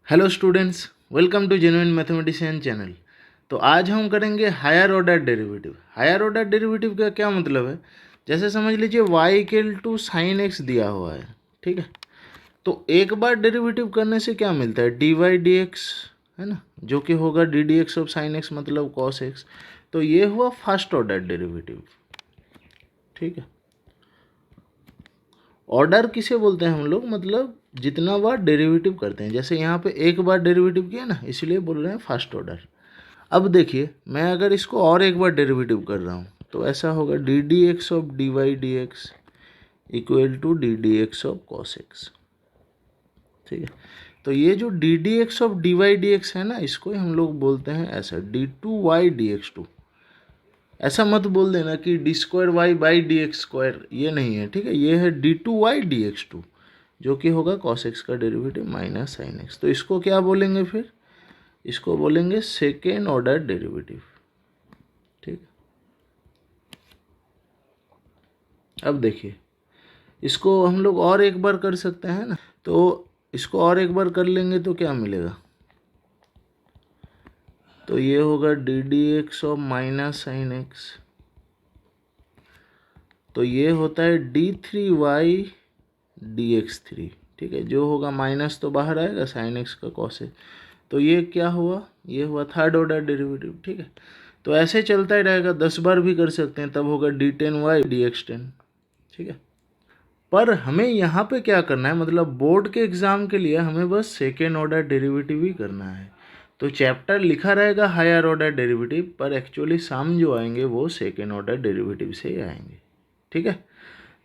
Hello students, welcome to genuine mathematician channel. तो आज हम करेंगे higher order derivative. Higher order derivative का क्या मतलब है? जैसे समझ लीजिए y equal to sine x दिया हुआ है, ठीक है। तो एक बार डेरिवेटिव करने से क्या मिलता है? डी वाई डी एक्स, है ना, जो कि होगा d d x of sine x मतलब कॉस एक्स। तो ये हुआ फर्स्ट ऑर्डर डेरिवेटिव, ठीक है। ऑर्डर किसे बोलते हैं हम लोग? मतलब जितना बार डेरिवेटिव करते हैं। जैसे यहाँ पे एक बार डेरिवेटिव किया ना, इसलिए बोल रहे हैं फर्स्ट ऑर्डर। अब देखिए, मैं अगर इसको और एक बार डेरिवेटिव कर रहा हूँ तो ऐसा होगा d d x of d y d x equal to d d x of cos x, ठीक है। तो ये जो d d x of d y d x है ना, इसको हम लोग बोलते हैं ऐसा d two y d x two. ऐसा मत बोल देना कि d square y by d x square, ये नहीं है, ठीक है। ये है d two y d x two, जो कि होगा कॉस एक्स का डेरिवेटिव माइनस साइन एक्स। तो इसको क्या बोलेंगे फिर? इसको बोलेंगे सेकेंड ऑर्डर डेरिवेटिव, ठीक। अब देखिए, इसको हम लोग और एक बार कर सकते हैं ना। तो इसको और एक बार कर लेंगे तो क्या मिलेगा? तो ये होगा d d x of minus sine x. तो ये होता है d three y d x three, ठीक है। जो होगा माइनस तो बाहर आएगा, साइन एक्स का कॉस है। तो ये क्या हुआ? ये हुआ थर्ड ऑर्डर डेरिवेटिव, ठीक है। तो ऐसे चलता ही रहेगा, 10 बार भी कर सकते हैं, तब होगा d ten y d x ten, ठीक है। पर हमें यहाँ पे क्या करना है, मतलब बोर्ड के एग्ज़ाम के लिए हमें बस सेकेंड ऑर्डर डेरिवेटिव ही करना है। तो चैप्टर लिखा रहेगा हायर ऑर्डर डेरिवेटिव, पर एक्चुअली सम जो आएंगे वो सेकेंड ऑर्डर डेरिवेटिव से ही आएंगे, ठीक है।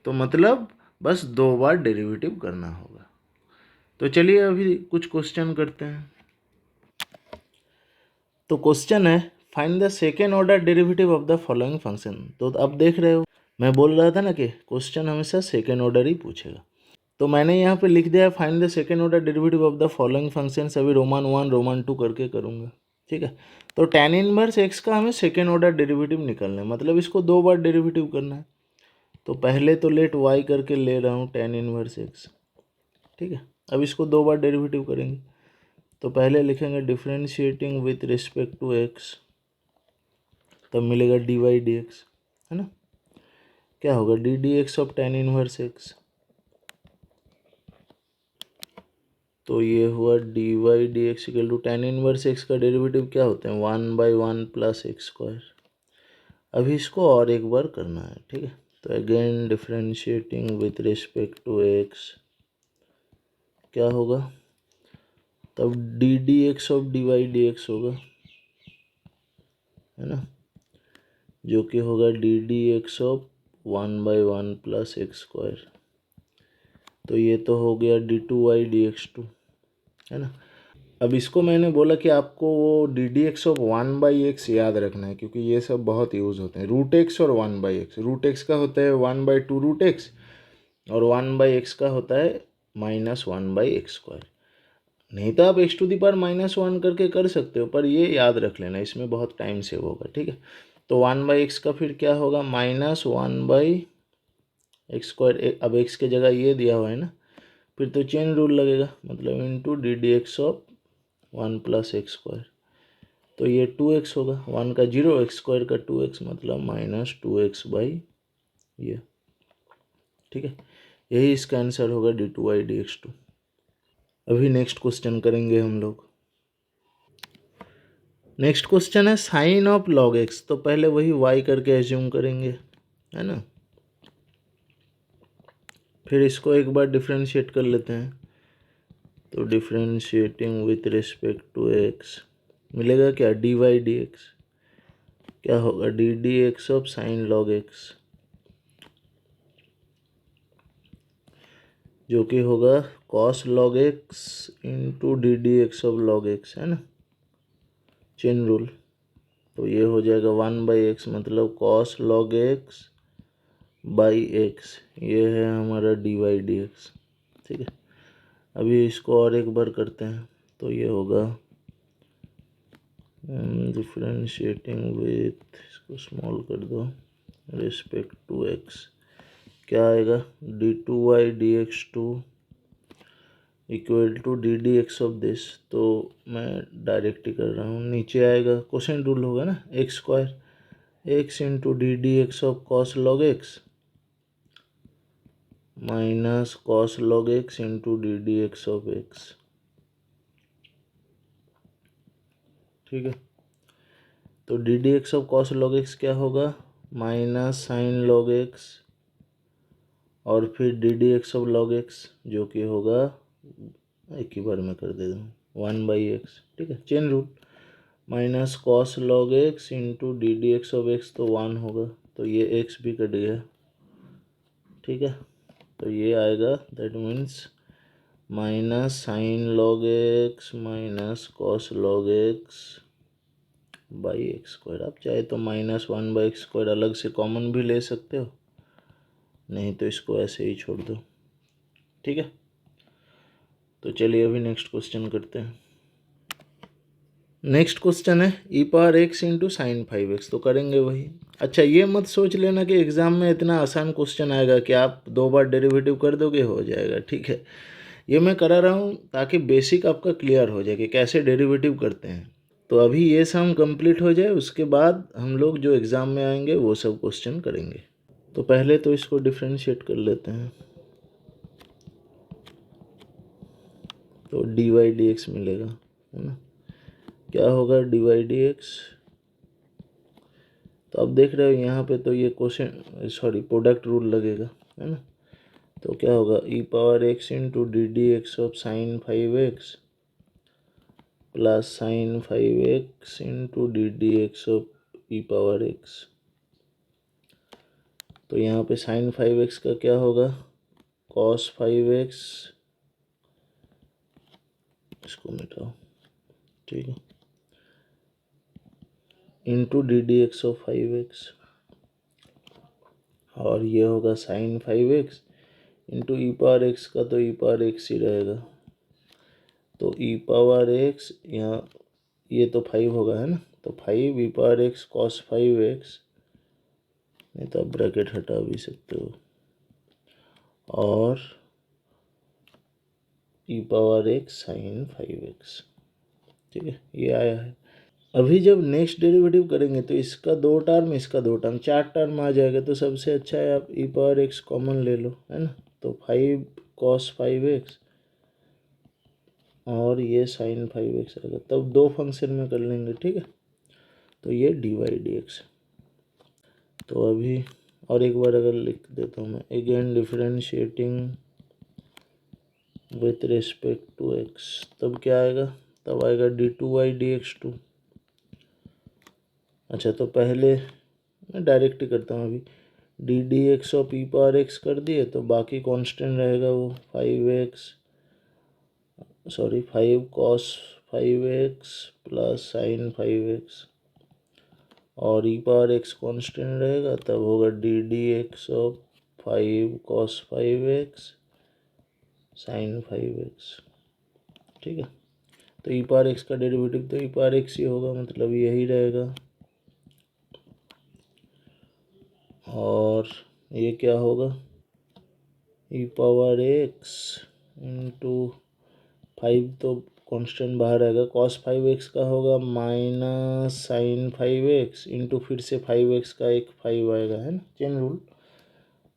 तो मतलब बस 2 बार डेरिवेटिव करना होगा। तो चलिए अभी कुछ क्वेश्चन करते हैं। तो क्वेश्चन है, find the second order derivative of the following function. तो अब देख रहे हो, मैं बोल रहा था ना कि क्वेश्चन हमेशा सेकेंड ऑर्डर ही पूछेगा। तो मैंने यहाँ पे लिख दिया है find the second order derivative of the following function. अभी रोमान 1 रोमान 2 करके करूँगा, ठीक है। तो tan इनवर्स एक्स का हमें सेकेंड ऑर्डर डेरिवेटिव निकालना है, मतलब इसको 2 बार डेरिवेटिव करना है। तो पहले तो लेट y करके ले रहा हूँ tan इनवर्स एक्स, ठीक है। अब इसको 2 बार डेरिवेटिव करेंगे। तो पहले लिखेंगे differentiating with respect to x, तब मिलेगा डी वाई डी एक्स, है ना। क्या होगा? D d x of tan inverse x. तो ये हुआ d y d x equal to tan inverse x का डेरिवेटिव क्या होते हैं? 1/1 प्लस एक्स स्क्वायर। अभी इसको और एक बार करना है, ठीक है। तो again differentiating with respect to x, क्या होगा? तब d d x of d y d x होगा, है ना, जो कि होगा d d x of 1/1 plus x square. तो ये तो हो गया d two y d x two, है ना। अब इसको मैंने बोला कि आपको वो D d x of 1/x याद रखना है, क्योंकि ये सब बहुत यूज़ होते हैं। रूट एक्स और 1/x, रूट एक्स का होता है 1/2 रूट एक्स, और 1/x का होता है -1/x स्क्वायर। नहीं तो आप x टू दी पावर -1 करके कर सकते हो, पर ये याद रख लेना, इसमें बहुत टाइम सेव होगा, ठीक है। तो 1/x का फिर क्या होगा? -1/x square. अब x के जगह ये दिया हुआ है ना, फिर तो चेन रूल लगेगा, मतलब into d d x of 1 plus x square. तो ये 2x होगा, 1 का 0, एक्स स्क्वायर का 2x, मतलब -2x बाई ये, ठीक है। यही इसका आंसर होगा d two y d x two. अभी नेक्स्ट क्वेश्चन करेंगे हम लोग। नेक्स्ट क्वेश्चन है साइन ऑफ लॉग एक्स। तो पहले वही y करके एज्यूम करेंगे, है ना। फिर इसको एक बार डिफ्रेंशिएट कर लेते हैं। तो differentiating with respect to x मिलेगा क्या? D y d x. क्या होगा? D d x of sine log x, जो कि होगा cos log x into d d x of log x, है ना, चेन रूल। तो ये हो जाएगा 1/x, मतलब cos log x by x. ये है हमारा डी वाई डी एक्स, ठीक है। अभी इसको और एक बार करते हैं। तो ये होगा डिफ्रेंशिएटिंग विथ, इसको स्मॉल कर दो, रिस्पेक्ट टू एक्स, क्या आएगा? D two y d x two equal to d d x of this. तो मैं डायरेक्ट ही कर रहा हूँ, नीचे आएगा कोसेंट रूल होगा ना, x square x into d d x of cos log x minus cos log x into d d x of x. ठीक है, तो D d x of cos log x क्या होगा, माइनस साइन लॉग एक्स और फिर d d x of log x जो कि होगा, एक ही बार में कर देता हूँ, 1/x। ठीक है, chain rule, minus cos log x into d d x of x तो 1 होगा, तो ये एक्स भी कट गया। ठीक है, तो ये आएगा, that means minus sign log x minus cos log x by x square. आप चाहे तो -1/x² अलग से कॉमन भी ले सकते हो, नहीं तो इसको ऐसे ही छोड़ दो। ठीक है, तो चलिए अभी नेक्स्ट क्वेश्चन करते हैं। नेक्स्ट क्वेश्चन है e power x into sine 5x, तो करेंगे वही। अच्छा, ये मत सोच लेना कि एग्ज़ाम में इतना आसान क्वेश्चन आएगा कि आप 2 बार डेरिवेटिव कर दोगे हो जाएगा। ठीक है, ये मैं करा रहा हूँ ताकि बेसिक आपका क्लियर हो जाए कि कैसे डेरिवेटिव करते हैं। तो अभी ये सम कंप्लीट हो जाए, उसके बाद हम लोग जो एग्ज़ाम में आएंगे वो सब क्वेश्चन करेंगे। तो पहले तो इसको डिफ्रेंशिएट कर लेते हैं, तो डी वाई डी एक्स मिलेगा, है ना। क्या होगा डी वाई डी एक्स, तो आप देख रहे हो यहाँ पे तो ये क्वेश्चन सॉरी प्रोडक्ट रूल लगेगा, है ना। तो क्या होगा, e power x into d d x of sine 5x plus sine 5x into d d x of e power x. तो यहाँ पे साइन 5x का क्या होगा, कॉस 5x, इसको मिटाओ। ठीक है, into d d x of 5x, और ये होगा sign 5x into e power x का, तो ई पावर एक्स ही रहेगा। तो ई पावर एक्स यहाँ ये तो 5 होगा, है ना, तो 5 ई पावर एक्स कॉस 5x, नहीं तो आप ब्रैकेट हटा भी सकते हो, और ई पावर एक्स साइन 5x। ठीक है, ये आया है। अभी जब नेक्स्ट डेरिवेटिव करेंगे तो इसका 2 टर्म इसका 2 टर्म 4 टर्म आ जाएगा, तो सबसे अच्छा है आप ई पावर एक्स कॉमन ले लो, है ना। तो 5 कॉस 5x और ये साइन 5x आएगा, तब 2 फंक्शन में कर लेंगे। ठीक है, तो ये डी वाई डी एक्स। तो अभी और एक बार अगर लिख देता हूँ मैं, again differentiating with respect to x, तब क्या आएगा, तब आएगा d2y/dx2। अच्छा, तो पहले मैं डायरेक्ट ही करता हूँ, अभी D d x of e power x कर दिए, तो बाकी कांस्टेंट रहेगा वो 5 cos 5x plus sine 5x, और ई पावर एक्स कांस्टेंट रहेगा, तब होगा d d x of 5 cos 5x sine 5x। ठीक है, तो ई पावर एक्स का डेरिवेटिव तो ई पावर एक्स ही होगा, मतलब यही रहेगा। और ये क्या होगा, ई पावर एक्स इंटू 5 तो कांस्टेंट बाहर आएगा, कॉस 5x का होगा माइनस साइन 5x इंटू फिर से 5x का एक 5 आएगा, है ना, chain rule,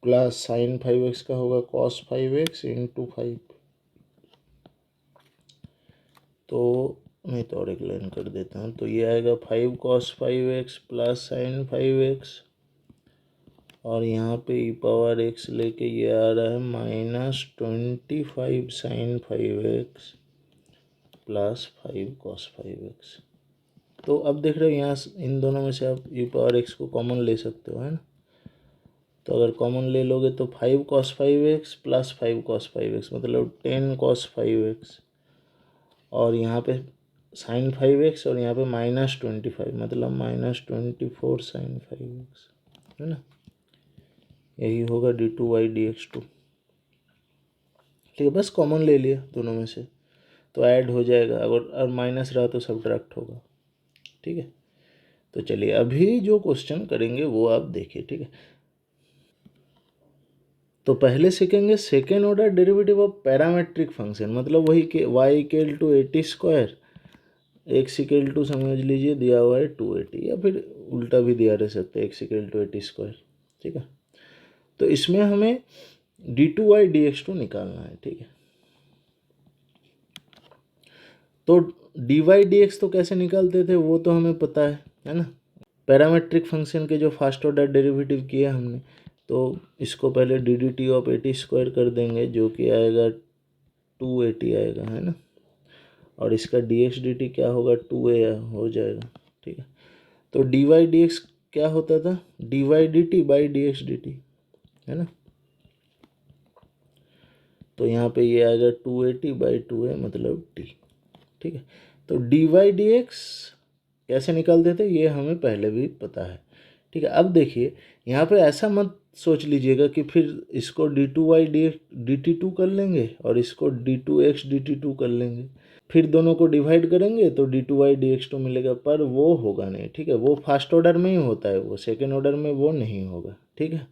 plus sine 5x का होगा कॉस 5x इंटू 5। तो नहीं तो और एक लाइन कर देता हूँ, तो ये आएगा 5 cos 5x plus sine 5x, और यहाँ पे ई पावर एक्स लेके ये आ रहा है -25 sign 5x plus 5 cos 5x। तो अब देख रहे हो यहाँ इन दोनों में से आप ई पावर एक्स को कॉमन ले सकते हो, है ना। तो अगर कॉमन ले लोगे तो 5 cos 5x plus 5 cos 5x मतलब 10 कॉस 5x, और यहाँ पे साइन 5x और यहाँ पे -25 मतलब -24 साइन 5x, है ना। यही होगा d2y/dx2। ठीक है, बस कॉमन ले लिया दोनों में से, तो ऐड हो जाएगा, अगर और माइनस रहा तो सब्ट्रैक्ट होगा। ठीक है, तो चलिए अभी जो क्वेश्चन करेंगे वो आप देखिए। ठीक है, तो पहले सीखेंगे second order derivative of parametric function, मतलब वही के y equal to 80 square, x equal to समझ लीजिए दिया हुआ है 280, या फिर उल्टा भी दिया रह सकता है एक्स इक्वल टू 80 स्क्वायर। ठीक है, तो इसमें हमें d2y dx2 निकालना है। ठीक है, तो dy dx तो कैसे निकालते थे वो तो हमें पता है ना। पैरामेट्रिक फंक्शन के जो फर्स्ट ऑर्डर डेरिवेटिव किया हमने, तो इसको पहले D D T of 80 square कर देंगे, जो कि आएगा 280 आएगा, है ना। और इसका डी एक्स डी टी क्या होगा, 2a हो जाएगा। ठीक है, तो डी वाई डी एक्स क्या होता था, d y d t by d x d t, है ना। तो यहाँ पे ये आएगा 280 बाई 2a मतलब t। ठीक है, तो डी वाई डी एक्स कैसे निकालते थे ये हमें पहले भी पता है। ठीक है, अब देखिए यहाँ पे ऐसा मत सोच लीजिएगा कि फिर इसको d two y d t two कर लेंगे और इसको d two x d t two कर लेंगे, फिर दोनों को डिवाइड करेंगे तो d two y d x two मिलेगा, पर वो होगा नहीं। ठीक है, वो फर्स्ट ऑर्डर में ही होता है, वो सेकेंड ऑर्डर में वो नहीं होगा। ठीक है,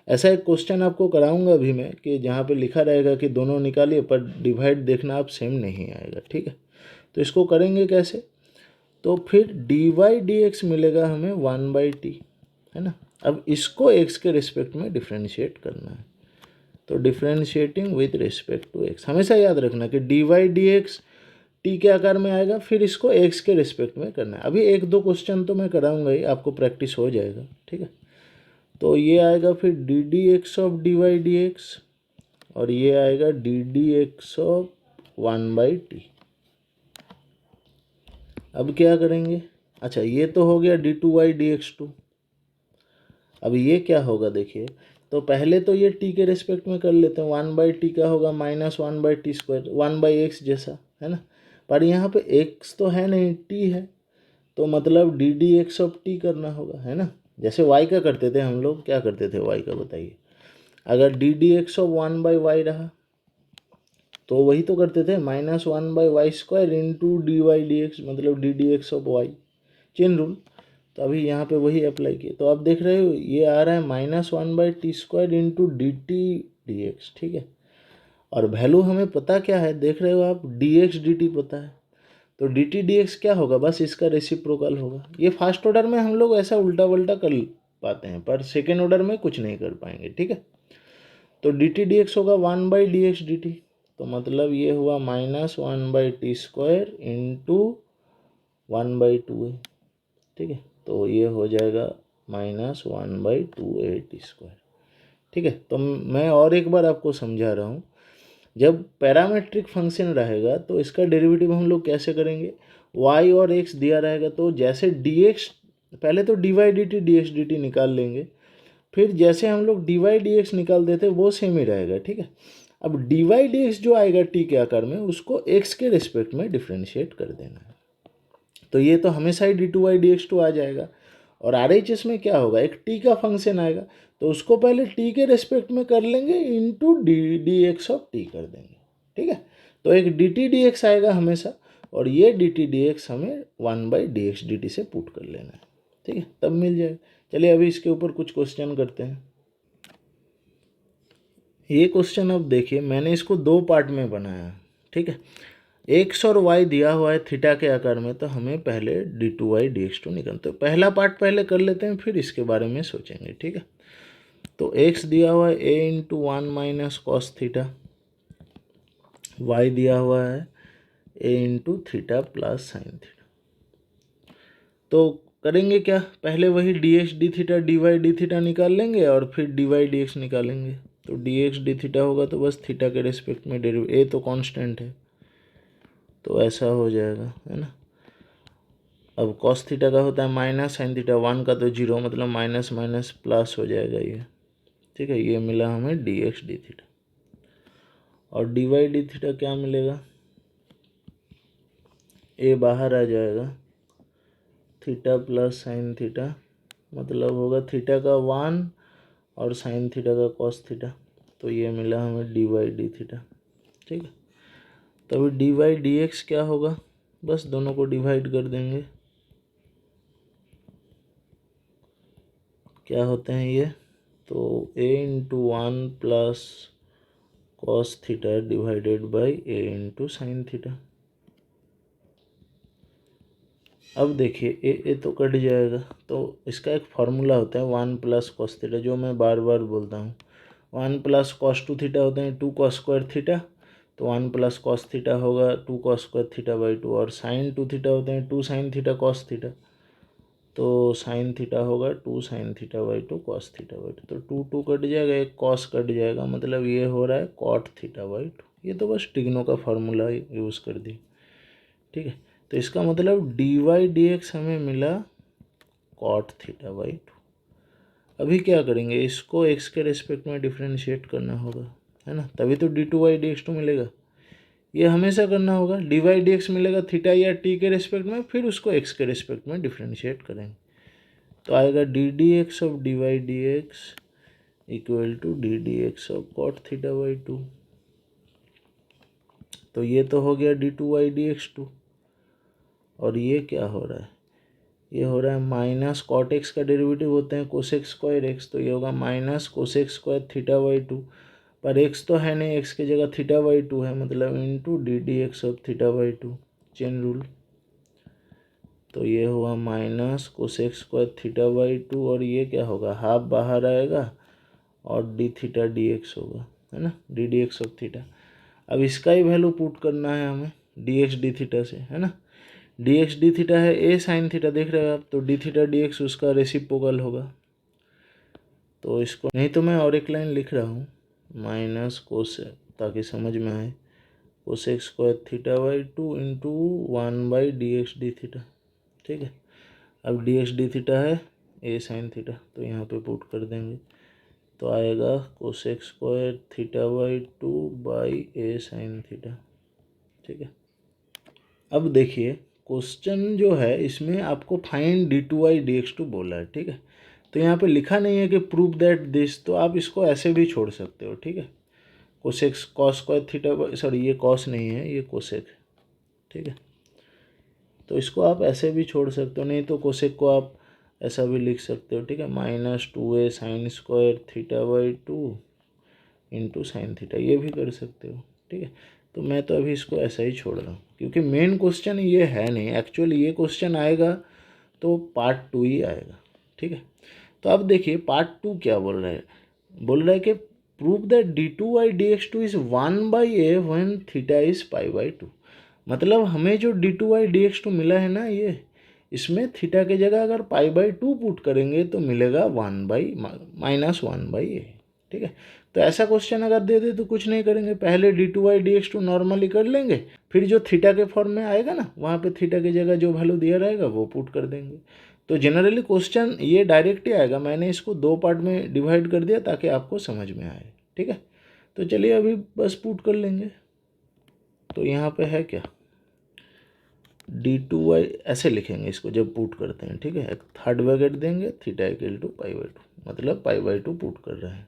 ऐसा एक क्वेश्चन आपको कराऊंगा अभी मैं कि जहाँ पे लिखा रहेगा कि दोनों निकालिए, पर डिवाइड देखना आप सेम नहीं आएगा। ठीक है, तो इसको करेंगे कैसे, तो फिर डी वाई डी एक्स मिलेगा हमें 1/t, है ना। अब इसको x के रिस्पेक्ट में डिफ्रेंशिएट करना है, तो differentiating with respect to x, हमेशा याद रखना कि d y d x t के आकार में आएगा, फिर इसको x के रिस्पेक्ट में करना है। अभी एक दो क्वेश्चन तो मैं कराऊंगा ही, आपको प्रैक्टिस हो जाएगा। ठीक है, तो ये आएगा फिर d d x of d y d x, और ये आएगा d d x of 1/t। अब क्या करेंगे, अच्छा ये तो हो गया d two y d x two. अब ये क्या होगा देखिए, तो पहले तो ये t के रिस्पेक्ट में कर लेते हैं, 1/t का होगा -1/t स्क्वायर, 1/x जैसा, है ना। पर यहाँ पे x तो है नहीं, t है, तो मतलब d d x of T करना होगा, है ना। जैसे y का करते थे हम लोग, क्या करते थे y का बताइए, अगर D d x of 1/y रहा तो वही तो करते थे, -1/y² into d y d x, मतलब d d x of y, chain rule. तो अभी यहाँ पे वही अप्लाई किए, तो आप देख रहे हो ये आ रहा है -1/t² into D t d x. ठीक है, और वैल्यू हमें पता क्या है, देख रहे हो आप, डी एक्स डी टी पता है, तो डी टी डी एक्स क्या होगा, बस इसका रेसिप्रोकल होगा। ये फर्स्ट ऑर्डर में हम लोग ऐसा उल्टा वल्टा कर पाते हैं, पर सेकेंड ऑर्डर में कुछ नहीं कर पाएंगे। ठीक है, तो डी टी डी एक्स होगा 1/dx dt, तो मतलब ये हुआ -1/t² इंटू 1/2a। ठीक है, तो ये हो जाएगा -1/2a_t²। ठीक है, तो मैं और एक बार आपको समझा रहा हूँ, जब पैरामेट्रिक फंक्शन रहेगा तो इसका डेरिवेटिव हम लोग कैसे करेंगे, y और x दिया रहेगा, तो जैसे dx, पहले तो d y d t d x d t निकाल लेंगे, फिर जैसे हम लोग डी वाई डी एक्स निकाल देते वो सेम ही रहेगा। ठीक है, अब डी वाई डी एक्स जो आएगा t के आकार में, उसको x के रिस्पेक्ट में डिफ्रेंशिएट कर देना है, तो ये तो हमेशा ही d two y d x two आ जाएगा। और आर एच एस में क्या होगा, एक t का फंक्शन आएगा, तो उसको पहले t के रिस्पेक्ट में कर लेंगे, into d d x of t कर देंगे। ठीक है, तो एक डी टी डी एक्स आएगा हमेशा, और ये डी टी डी एक्स हमें 1/dx dt से पुट कर लेना है। ठीक है, तब मिल जाएगा। चलिए अभी इसके ऊपर कुछ क्वेश्चन करते हैं। ये क्वेश्चन अब देखिए, मैंने इसको दो पार्ट में बनाया। ठीक है, एक्स और वाई दिया हुआ है थीटा के आकार में, तो हमें पहले d two y d x two निकालना, तो पहला पार्ट पहले कर लेते हैं, फिर इसके बारे में सोचेंगे। ठीक है, तो एक्स दिया हुआ है a into 1 - cos theta, y दिया हुआ है a into theta plus sine theta. तो करेंगे क्या, पहले वही d x d theta d y d theta निकाल लेंगे, और फिर डी वाई डी एक्स निकालेंगे। तो डी एक्स डी थीटा होगा तो बस थीटा के रिस्पेक्ट में डेरिवेटिव, ए तो कांस्टेंट है, तो ऐसा हो जाएगा, है ना। अब कॉस थीटा का होता है माइनस साइन थीटा, 1 का तो 0, मतलब माइनस माइनस प्लस हो जाएगा ये। ठीक है, ये मिला हमें डी एक्स डी थीटा, और डी वाई डी थीटा क्या मिलेगा, ए बाहर आ जाएगा, थीटा प्लस साइन थीटा, मतलब होगा थीटा का 1 और साइन थीटा का कॉस थीटा, तो ये मिला हमें डी वाई डी थीटा। ठीक है, तभी डी वाई डी एक्स क्या होगा, बस दोनों को डिवाइड कर देंगे, क्या होते हैं ये तो a into 1 plus cos theta divided by a into sine theta. अब देखिए ए तो कट जाएगा, तो इसका एक फार्मूला होता है 1 प्लस कॉस थीटा, जो मैं बार बार बोलता हूँ। 1 प्लस कॉस 2 थीटा होते हैं 2 कॉस स्क्वायर थीटा, तो 1 प्लस कॉस थीटा होगा 2 कॉस स्क्वायर थीटा बाई 2, और साइन 2 थीटा होते हैं 2 साइन थीटा कॉस थीटा, तो साइन थीटा होगा 2 sine theta by 2 cos theta by 2, तो 2 2 कट जाएगा, एक कॉस कट जाएगा, मतलब ये हो रहा है कॉट थीटा बाई 2। ये तो बस टिग्नो का फार्मूला यूज़ कर दी, ठीक है। तो इसका मतलब डी वाई डी एक्स हमें मिला कॉट थीटा बाई 2। अभी क्या करेंगे, इसको एक्स के रेस्पेक्ट में डिफ्रेंशिएट करना होगा, है ना, तभी तो d two y d x two मिलेगा। ये हमेशा करना होगा, डी वाई डी एक्स मिलेगा थीटा या टी के रेस्पेक्ट में, फिर उसको एक्स के रेस्पेक्ट में डिफ्रेंशिएट करेंगे, तो आएगा d d x of d y d x equal to d d x of cot theta by 2। तो ये तो हो गया d two y d x two, और ये क्या हो रहा है, ये हो रहा है माइनस कॉट एक्स का डेरिवेटिव होते हैं कोसेक स्क्वायर एक्स, तो ये होगा minus cosec square theta by 2, पर एक्स तो है नहीं, एक्स की जगह थीटा बाई 2 है, मतलब into d d x of theta by 2, chain rule. तो ये हुआ minus cosec square theta by 2, और ये क्या होगा, हाफ बाहर आएगा और डी थीटा डी एक्स होगा, है ना, D d x of theta. अब इसका ही वैल्यू पुट करना है हमें डी एक्स डी थीटा से, है ना। डी एक्स डी थीटा है ए साइन थीटा, देख रहे हो आप, तो डी थीटा डी एक्स उसका रेसिप्रोकल होगा। तो इसको नहीं तो मैं और एक लाइन लिख रहा हूँ, माइनस कोस, ताकि समझ में आए, cosec square theta by 2 into 1 by d x d theta, ठीक है। अब डी एक्स डी थीटा है ए साइन थीटा, तो यहाँ पे पुट कर देंगे, तो आएगा cosec square theta by 2 by a sine theta, ठीक है। अब देखिए क्वेश्चन जो है इसमें आपको find d two y d x two बोला है, ठीक है। तो यहाँ पे लिखा नहीं है कि प्रूव दैट दिस, तो आप इसको ऐसे भी छोड़ सकते हो, ठीक है। Cosec cos square theta, sorry ये कॉस नहीं है, ये कोसेक है, ठीक है। तो इसको आप ऐसे भी छोड़ सकते हो, नहीं तो कोसेक को आप ऐसा भी लिख सकते हो, ठीक है, minus 2a sine square theta by 2 into sine theta, ये भी कर सकते हो, ठीक है। तो मैं तो अभी इसको ऐसा ही छोड़ रहा हूँ, क्योंकि मेन क्वेश्चन ये है नहीं, एक्चुअली ये क्वेश्चन आएगा तो पार्ट 2 ही आएगा, ठीक है। तो अब देखिए पार्ट 2 क्या बोल रहा है, बोल रहा है कि prove that d two y d x two is 1 by a one theta is pi by 2। मतलब हमें जो d two y d x two मिला है ना, ये इसमें थीटा की जगह अगर पाई बाई 2 पुट करेंगे तो मिलेगा 1 बाई माइनस 1 बाई ए, ठीक है। तो ऐसा क्वेश्चन अगर दे दे तो कुछ नहीं करेंगे, पहले d two y d x two normally कर लेंगे, फिर जो थीटा के फॉर्म में आएगा ना, वहाँ पे थीटा की जगह जो वैल्यू दिया रहेगा वो पुट कर देंगे। तो जनरली क्वेश्चन ये डायरेक्ट ही आएगा, मैंने इसको 2 पार्ट में डिवाइड कर दिया ताकि आपको समझ में आए, ठीक है। तो चलिए अभी बस पुट कर लेंगे। तो यहाँ पे है क्या, डी टू वाई ऐसे लिखेंगे इसको जब पुट करते हैं, ठीक है, एक थर्ड ब्रैकेट देंगे, theta equal to pi by 2, मतलब पाई बाई 2 पुट कर रहे हैं।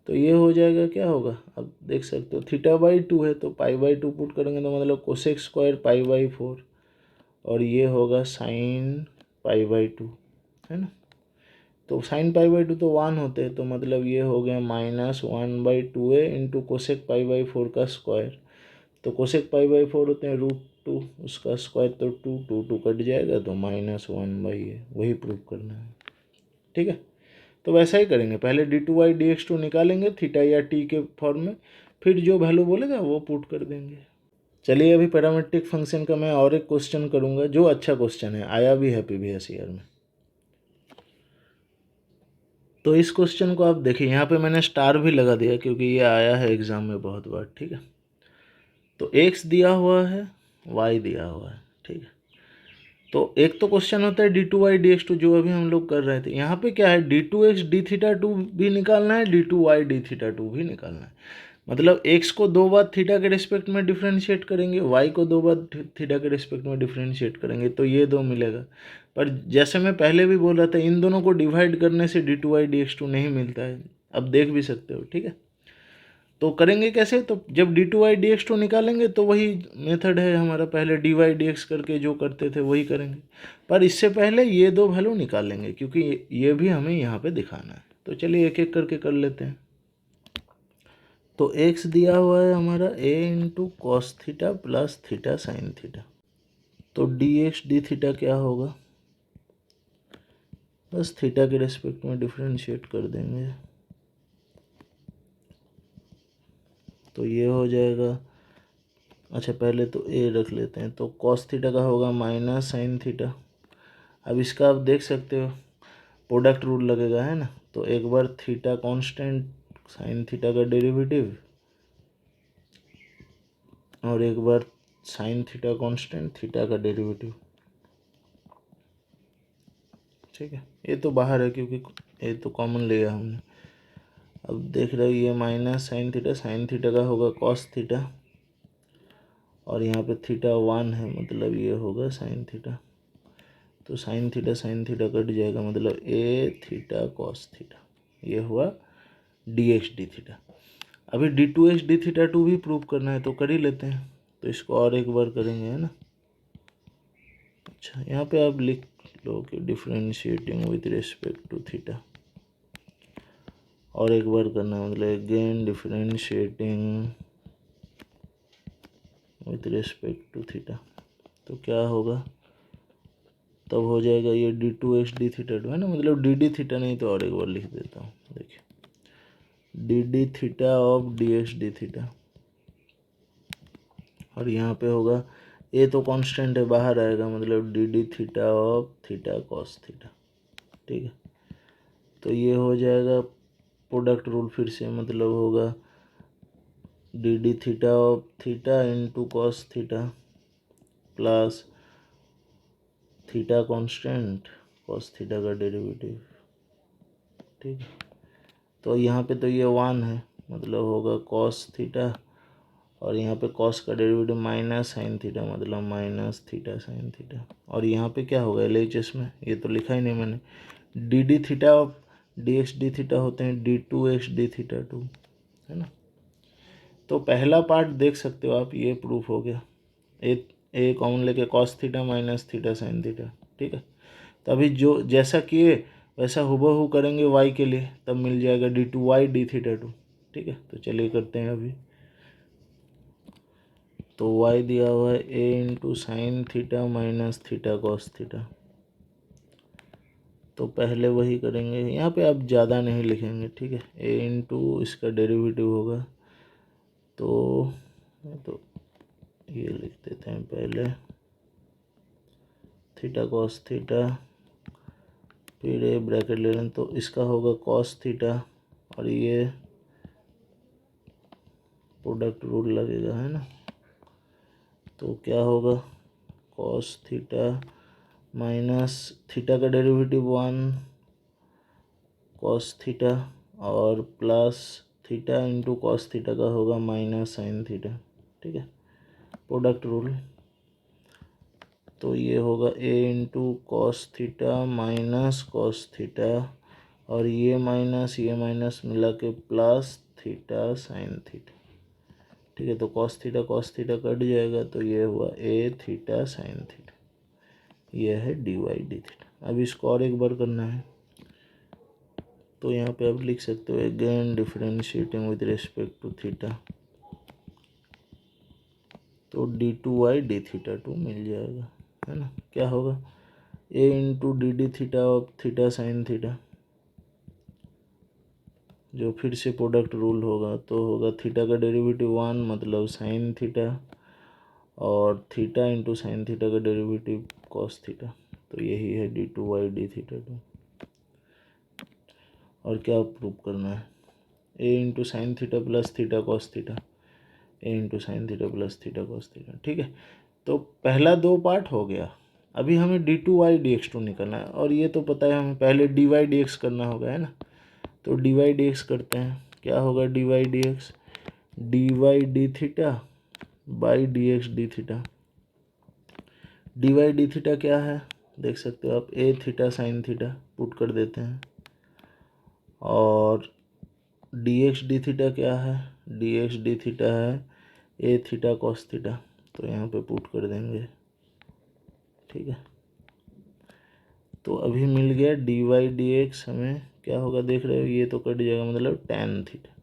तो ये हो जाएगा, क्या होगा, अब देख सकते हो थीटा बाई 2 है तो पाई बाई 2 पुट करेंगे, तो मतलब कोसेक स्क्वायर पाई बाई 4, और ये होगा साइन पाई बाई 2, है ना। तो साइन पाई बाई 2 तो 1 होते हैं, तो मतलब ये हो गया minus 1 by 2a into cosec pi by 4 का स्क्वायर, तो कोसेक पाई बाई 4 होते हैं √2, उसका स्क्वायर, तो 2 2 2 कट जाएगा, तो माइनस 1 बाई ए, वही प्रूव करना है, ठीक है। तो वैसा ही करेंगे, पहले d two y d x two निकालेंगे थीटा या टी के फॉर्म में, फिर जो वैल्यू बोलेगा वो पुट कर देंगे। चलिए अभी पैरामेट्रिक फंक्शन का मैं और एक क्वेश्चन करूँगा जो अच्छा क्वेश्चन है, आया भी है प्रीवियस ईयर में। तो इस क्वेश्चन को आप देखिए, यहाँ पे मैंने स्टार भी लगा दिया क्योंकि ये आया है एग्जाम में बहुत बार, ठीक है। तो एक्स दिया हुआ है, वाई दिया हुआ है, ठीक है। तो एक तो क्वेश्चन होता है d two y d x two, जो अभी हम लोग कर रहे थे। यहाँ पे क्या है, d two x d theta two भी निकालना है, d two y d theta two भी निकालना है। मतलब एक्स को 2 बार थीटा के रिस्पेक्ट में डिफ्रेंशिएट करेंगे, वाई को 2 बार थीटा के रिस्पेक्ट में डिफ्रेंशिएट करेंगे, तो ये 2 मिलेगा। पर जैसे मैं पहले भी बोल रहा था, इन दोनों को डिवाइड करने से d two y d x two नहीं मिलता है, अब देख भी सकते हो, ठीक है। तो करेंगे कैसे, तो जब d two y d x two निकालेंगे तो वही मेथड है हमारा, पहले डी वाई डी एक्स करके जो करते थे वही करेंगे, पर इससे पहले ये 2 वैल्यू निकालेंगे क्योंकि ये भी हमें यहाँ पे दिखाना है। तो तो चलिए एक एक करके कर लेते हैं। तो x दिया हुआ है हमारा a into cos theta plus theta sine theta. तो dx डी थीटा क्या होगा, बस थीटा के रेस्पेक्ट में डिफरेंशिएट कर देंगे। तो ये हो जाएगा, अच्छा पहले तो a रख लेते हैं। तो कॉस थीटा का होगा माइनस साइन थीटा। अब इसका आप देख सकते हो प्रोडक्ट रूल लगेगा, है ना। तो एक बार थीटा कांस्टेंट साइन थीटा का डेरिवेटिव, और एक बार साइन थीटा कांस्टेंट थीटा का डेरिवेटिव। ठीक है, ये तो बाहर है क्योंकि ये तो कॉमन लिया हमने। अब देख रहे हो ये माइनस साइन थीटा का होगा कॉस थीटा, और यहाँ पे थीटा 1 है, मतलब ये होगा साइन थीटा। तो साइन थीटा कट जाएगा, मतलब ए थीटा कॉस थीटा। ये हुआ डी एक्स डी थीटा। अभी d two x d theta two भी प्रूव करना है, तो कर ही लेते हैं। तो इसको और एक बार करेंगे, है ना। अच्छा, यहाँ पे आप लिख लो कि differentiating with respect to theta, और एक बार करना है, मतलब again differentiating with respect to theta. तो क्या होगा, तब हो जाएगा ये d two x d theta two, है ना। मतलब डी डी थीटा नहीं तो और एक बार लिख देता हूँ, देखिए D d theta of d x d theta, और यहाँ पे होगा ए तो कांस्टेंट है, बाहर आएगा, मतलब d d theta of theta cos theta. ठीक है, तो ये हो जाएगा प्रोडक्ट रूल फिर से, मतलब होगा d d theta of theta into cos theta plus theta constant cos theta का डेरिवेटिव। ठीक है, तो यहाँ पे तो ये 1 है, मतलब होगा कॉस थीटा, और यहाँ पे कॉस का डेरिवेटिव माइनस साइन थीटा, मतलब माइनस थीटा साइन थीटा। और यहाँ पे क्या होगा LHS में, ये तो लिखा ही नहीं मैंने, d d theta of d x d theta होते हैं d two x d theta two, है ना। तो पहला पार्ट देख सकते हो आप, ये प्रूफ हो गया। ए कॉमन लेके cos theta minus theta sine theta. ठीक है, तो अभी जो जैसा किए वैसा हुबहू करेंगे y के लिए, तब मिल जाएगा d two y d theta two. ठीक है, तो चलिए करते हैं अभी। तो y दिया हुआ है a into sine theta minus theta cos theta. तो पहले वही करेंगे, यहाँ पे आप ज़्यादा नहीं लिखेंगे। ठीक है, a इंटू इसका डेरिवेटिव होगा, तो ये लिख देते हैं पहले थीटा कॉस थीटा, फिर ये ब्रैकेट ले लें, तो इसका होगा कॉस थीटा, और ये प्रोडक्ट रूल लगेगा, है ना। तो क्या होगा कॉस थीटा माइनस थीटा का डेरिवेटिव 1 कॉस थीटा, और plus theta into cos theta का होगा माइनस साइन थीटा। ठीक है, प्रोडक्ट रूल। तो ये होगा a into cos theta minus cos theta, और ये माइनस मिला के प्लस थीटा साइन थीटा। ठीक है, तो कॉस थीटा कट जाएगा, तो ये हुआ a थीटा साइन थीटा। यह है डी वाई डी थीटा। अब इसको और एक बार करना है, तो यहाँ पे आप लिख सकते हो again differentiating with respect to theta. तो d two y d theta two मिल जाएगा, है ना। क्या होगा a into d d theta of theta sine theta, जो फिर से प्रोडक्ट रूल होगा, तो होगा थीटा का डेरिवेटिव 1, मतलब साइन थीटा, और थीटा इंटू साइन थीटा का डेरिवेटिव कॉस थीटा। तो यही है d two y d theta two. और क्या प्रूव करना है, a into sine theta plus theta cos theta, a into sine theta plus theta cos theta. ठीक है, तो पहला 2 पार्ट हो गया। अभी हमें d two y d x two निकालना है, और ये तो पता है हमें पहले डी वाई डी एक्स करना होगा, है ना। तो डी वाई डी एक्स करते हैं। क्या होगा d y d x, d y d theta by d x d theta. D y d theta क्या है देख सकते हो आप, a theta sine theta put कर देते हैं, और डी एक्स डी थीटा क्या है, डी एक्स डी थीटा है ए थीटा कॉस थीटा। तो यहाँ पे पुट कर देंगे। ठीक है, तो अभी मिल गया डी वाई डी एक्स हमें क्या होगा देख रहे हो, ये तो कट जाएगा, मतलब tan थीटा।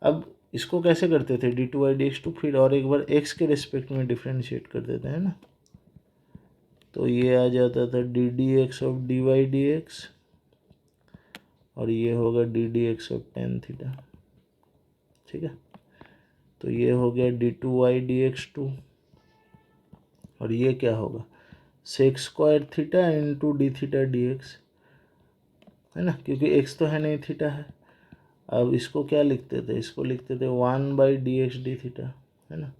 अब इसको कैसे करते थे, d2/dx2, फिर और एक बार x के रिस्पेक्ट में डिफ्रेंशिएट कर देते हैं ना, तो ये आ जाता था ddx ऑफ dy/dx और ये होगा ddx ऑफ tan थीटा। ठीक है, तो ये हो गया d2y/dx2 और ये क्या होगा sec square theta into D theta D x, है ना, क्योंकि x तो है नहीं, थीटा है। अब इसको क्या लिखते थे, इसको लिखते थे 1/dx डी थीटा, है ना,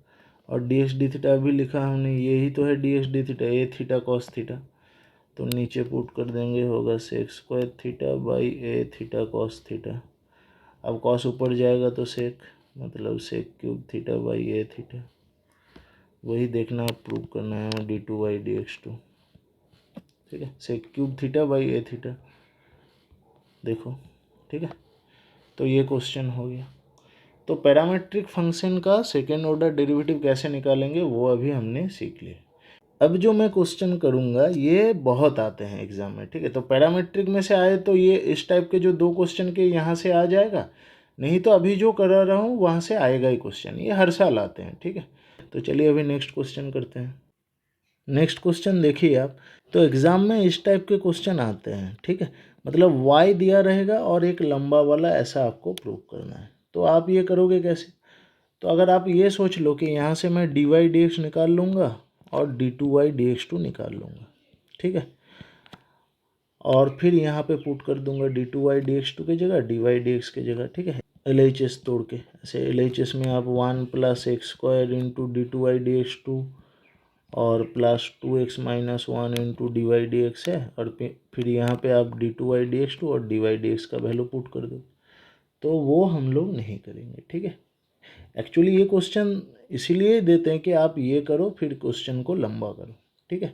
और dx डी थीटा अभी लिखा हमने, यही तो है dx d theta, a theta cos theta, तो नीचे पुट कर देंगे, होगा sec square theta by a theta cos theta. अब कॉस ऊपर जाएगा तो सेक, मतलब sec cube theta by a theta. वही देखना, आप प्रूव करना है d2/dx2। ठीक है, sec cube theta by a theta, देखो। ठीक है, तो ये क्वेश्चन हो गया। तो पैरामेट्रिक फंक्शन का सेकेंड ऑर्डर डेरिवेटिव कैसे निकालेंगे वो अभी हमने सीख लिया। अब जो मैं क्वेश्चन करूँगा ये बहुत आते हैं एग्जाम में। ठीक है, तो पैरामेट्रिक में से आए तो ये इस टाइप के जो दो क्वेश्चन के यहाँ से आ जाएगा, नहीं तो अभी जो करा रहा हूँ वहाँ से आएगा ही क्वेश्चन, ये हर साल आते हैं। ठीक है, तो चलिए अभी नेक्स्ट क्वेश्चन करते हैं। नेक्स्ट क्वेश्चन देखिए आप, तो एग्ज़ाम में इस टाइप के क्वेश्चन आते हैं। ठीक है, मतलब y दिया रहेगा और एक लंबा वाला ऐसा आपको प्रूव करना है। तो आप ये करोगे कैसे, तो अगर आप ये सोच लो कि यहाँ से मैं dy/dx निकाल लूँगा और d2y/dx2 निकाल लूँगा। ठीक है, और फिर यहाँ पे पुट कर दूंगा d2y/dx2 की जगह dy/dx की जगह। ठीक है, LHS तोड़ के, ऐसे LHS में आप 1 + x² इंटू d2y/dx2 और प्लस 2x - 1 इंटू dy/dx है, और फिर यहाँ पे आप d2y/dx2 और dy/dx का वैल्यू पुट कर दो। तो वो हम लोग नहीं करेंगे। ठीक है, एक्चुअली ये क्वेश्चन इसीलिए देते हैं कि आप ये करो फिर क्वेश्चन को लंबा करो। ठीक है,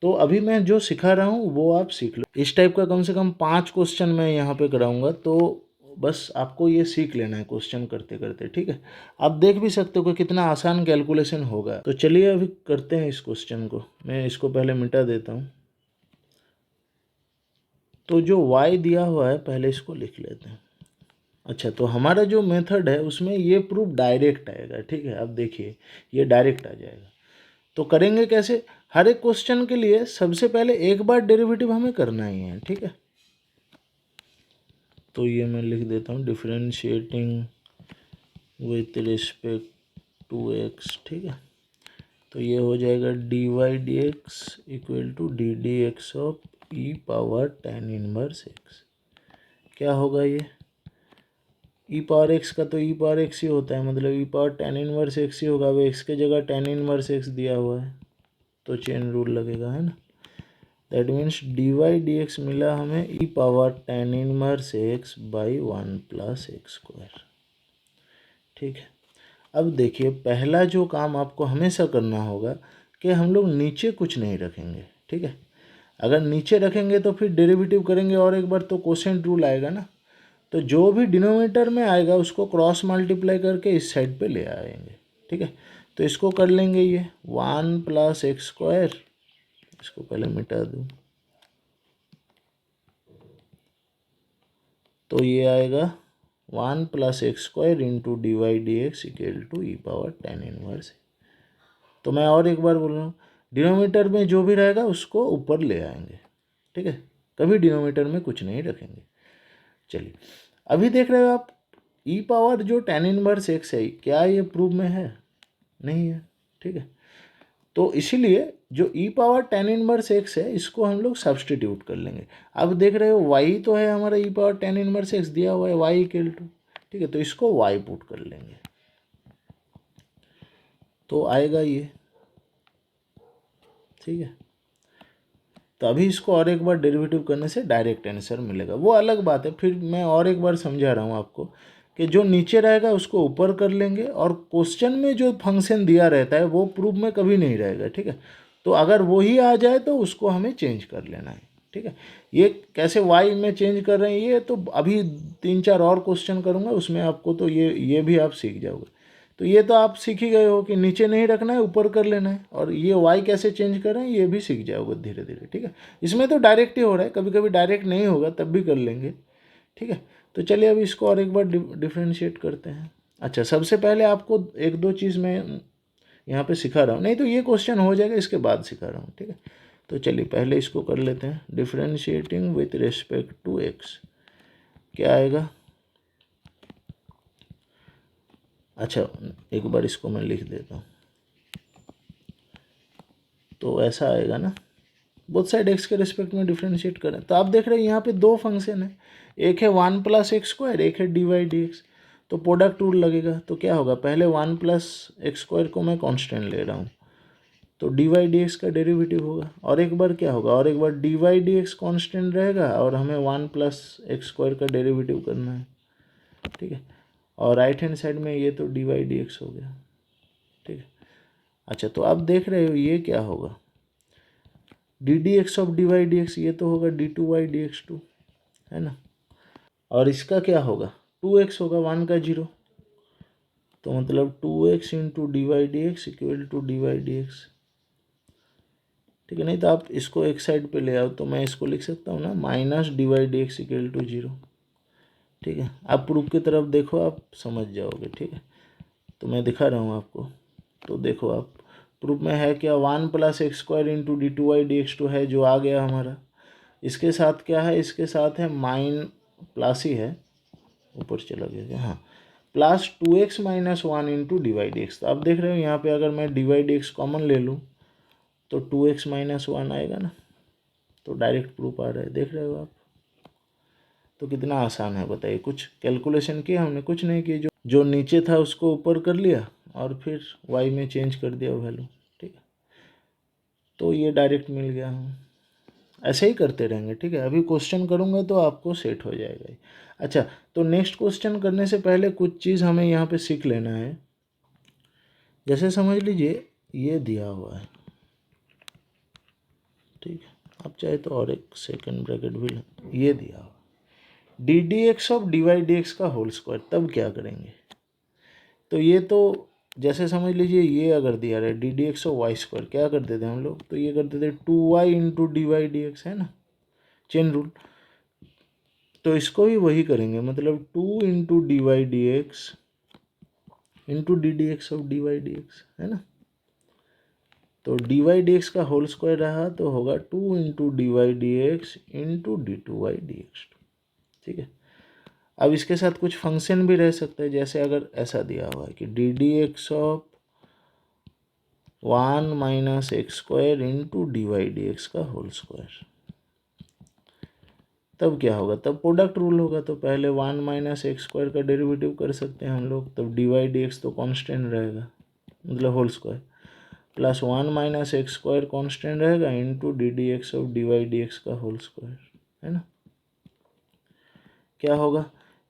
तो अभी मैं जो सिखा रहा हूँ वो आप सीख लो। इस टाइप का कम से कम 5 क्वेश्चन मैं यहाँ पे कराऊंगा, तो बस आपको ये सीख लेना है क्वेश्चन करते करते। ठीक है, आप देख भी सकते हो कि कितना आसान कैलकुलेशन होगा। तो चलिए अभी करते हैं इस क्वेश्चन को, मैं इसको पहले मिटा देता हूँ। तो जो y दिया हुआ है पहले इसको लिख लेते हैं। अच्छा, तो हमारा जो मेथड है उसमें ये प्रूफ डायरेक्ट आएगा। ठीक है, अब देखिए ये डायरेक्ट आ जाएगा। तो करेंगे कैसे, हर एक क्वेश्चन के लिए सबसे पहले एक बार डेरिवेटिव हमें करना ही है। ठीक है, तो ये मैं लिख देता हूँ differentiating with respect to x। ठीक है, तो ये हो जाएगा dy/dx equal to ddx of e⁻tan inverse x। क्या होगा ये, e⁻x का तो e⁻x ही होता है, मतलब e⁻tan इनवर्स x ही होगा। अब x के जगह tan इनवर्स x दिया हुआ है तो चेन रूल लगेगा, है ना। दैट मीन्स dy/dx मिला हमें e⁻tan inverse x by 1 + x²। ठीक है, अब देखिए पहला जो काम आपको हमेशा करना होगा कि हम लोग नीचे कुछ नहीं रखेंगे। ठीक है, अगर नीचे रखेंगे तो फिर डेरिवेटिव करेंगे और एक बार तो कोसेंट रूल आएगा ना, तो जो भी डिनोमिनेटर में आएगा उसको क्रॉस मल्टीप्लाई करके इस साइड पे ले आएंगे। ठीक है, तो इसको कर लेंगे, ये 1 + x², इसको पहले मिटा दूँ, तो ये आएगा 1 + x² into dy/dx equal to e⁻tan inverse. तो मैं और एक बार बोल रहा हूँ, डिनोमीटर में जो भी रहेगा उसको ऊपर ले आएंगे। ठीक है, कभी डिनोमीटर में कुछ नहीं रखेंगे। चलिए अभी देख रहे हो आप, e⁻ जो tan इनवर्स x है, क्या ये प्रूफ में है, नहीं है। ठीक है, तो इसीलिए जो e⁻tan इनवर्स x है इसको हम लोग सब्सटीट्यूट कर लेंगे। अब देख रहे हो y तो है हमारा e⁻tan इनवर्स x दिया हुआ है y इक्वल टू। ठीक है, तो इसको y पुट कर लेंगे तो आएगा ये। ठीक है, तो अभी इसको और एक बार डेरिवेटिव करने से डायरेक्ट आंसर मिलेगा, वो अलग बात है। फिर मैं और एक बार समझा रहा हूँ आपको कि जो नीचे रहेगा उसको ऊपर कर लेंगे, और क्वेश्चन में जो फंक्शन दिया रहता है वो प्रूफ में कभी नहीं रहेगा। ठीक है, तो अगर वही आ जाए तो उसको हमें चेंज कर लेना है। ठीक है, ये कैसे वाई में चेंज कर रहे हैं ये तो अभी 3-4 और क्वेश्चन करूँगा उसमें आपको, तो ये भी आप सीख जाओगे। तो ये तो आप सीख ही गए हो कि नीचे नहीं रखना है, ऊपर कर लेना है। और ये y कैसे चेंज करें ये भी सीख जाओगे धीरे धीरे, ठीक है। इसमें तो डायरेक्ट ही हो रहा है, कभी कभी डायरेक्ट नहीं होगा तब भी कर लेंगे, ठीक है। तो चलिए अभी इसको और एक बार डिफ्रेंशिएट करते हैं। अच्छा, सबसे पहले आपको एक दो चीज़ मैं यहाँ पे सिखा रहा हूँ, नहीं तो ये क्वेश्चन हो जाएगा इसके बाद सिखा रहा हूँ, ठीक है। तो चलिए पहले इसको कर लेते हैं, differentiating with respect to x. क्या आएगा? अच्छा, एक बार इसको मैं लिख देता हूँ, तो ऐसा आएगा ना, बोथ साइड एक्स के रिस्पेक्ट में डिफ्रेंशिएट करें। तो आप देख रहे हैं यहाँ पे दो फंक्शन है, एक है 1 + x², एक है dy/dx। तो प्रोडक्ट रूल लगेगा, तो क्या होगा, पहले 1 + x² को मैं कांस्टेंट ले रहा हूँ, तो dy/dx का डेरिवेटिव होगा। और एक बार क्या होगा, और एक बार dy/dx कांस्टेंट रहेगा और हमें 1 + x² का डेरिवेटिव करना है, ठीक है। और राइट हैंड साइड में ये तो dy/dx हो गया, ठीक है। अच्छा, तो आप देख रहे हो ये क्या होगा, ddx/dy/dx, ये तो होगा d2y/dx2, है ना। और इसका क्या होगा, 2x होगा, 1 का 0, तो मतलब 2x × dy/dx = dy/dx, ठीक है। नहीं तो आप इसको एक साइड पे ले आओ, तो मैं इसको लिख सकता हूँ ना, -dy/dx = 0, ठीक है। आप प्रूफ की तरफ देखो, आप समझ जाओगे, ठीक है। तो मैं दिखा रहा हूँ आपको, तो देखो आप प्रूफ में है क्या, 1 + x² × d2y/dx2 है जो आ गया हमारा। इसके साथ क्या है, इसके साथ है प्लस ही है, ऊपर चला गया, हाँ, +2x - 1 × dy/dx। तो आप देख रहे हो यहाँ पे अगर मैं dy/dx कॉमन ले लूँ तो 2x - 1 आएगा ना, तो डायरेक्ट प्रूफ आ रहा है, देख रहे हो आप। तो कितना आसान है बताइए, कुछ कैलकुलेशन किया हमने, कुछ नहीं किया, जो नीचे था उसको ऊपर कर लिया और फिर y में चेंज कर दिया वैल्यू, ठीक है। तो ये डायरेक्ट मिल गया, हम ऐसे ही करते रहेंगे, ठीक है। अभी क्वेश्चन करूँगा तो आपको सेट हो जाएगा। अच्छा, तो नेक्स्ट क्वेश्चन करने से पहले कुछ चीज़ हमें यहाँ पे सीख लेना है। जैसे समझ लीजिए ये दिया हुआ है, ठीक है, आप चाहे तो और एक सेकंड ब्रैकेट भी लें, ये दिया हुआ ddx/dy/dx का होल स्क्वायर, तब क्या करेंगे, तो ये तो जैसे समझ लीजिए ये अगर दिया रहे ddx/y², क्या कर देते हम लोग, तो ये कर देते 2y × dy/dx, है ना, चेन रूल। तो इसको भी वही करेंगे, मतलब 2 × dy/dx × ddx/dy/dx, है ना। तो dy/dx का होल स्क्वायर रहा तो होगा 2 × dy/dx × d2y/dx, ठीक है। अब इसके साथ कुछ फंक्शन भी रह सकता है, जैसे अगर ऐसा दिया हुआ है कि ddx/1 - x² × dy/dx का होल स्क्वायर, तब क्या होगा, तब प्रोडक्ट रूल होगा। तो पहले 1 - x² का डेरिवेटिव कर सकते हैं हम लोग, तब dy/dx तो कांस्टेंट रहेगा, मतलब होल स्क्वायर, +1 - x² कांस्टेंट रहेगा इंटू ddx/dy/dx का होल स्क्वायर, है ना। क्या होगा,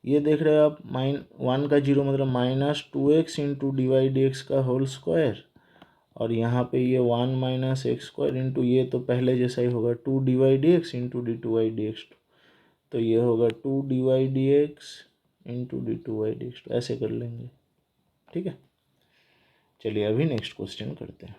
ये देख रहे हो आप, -1 का 0 मतलब -2x × dy/dx का होल स्क्वायर, और यहाँ पे ये 1 - x² इंटू ये तो पहले जैसा ही होगा 2 dy/dx × d2y/dx, तो ये होगा 2 dy/dx × d2y/dx, ऐसे कर लेंगे, ठीक है। चलिए अभी नेक्स्ट क्वेश्चन करते हैं।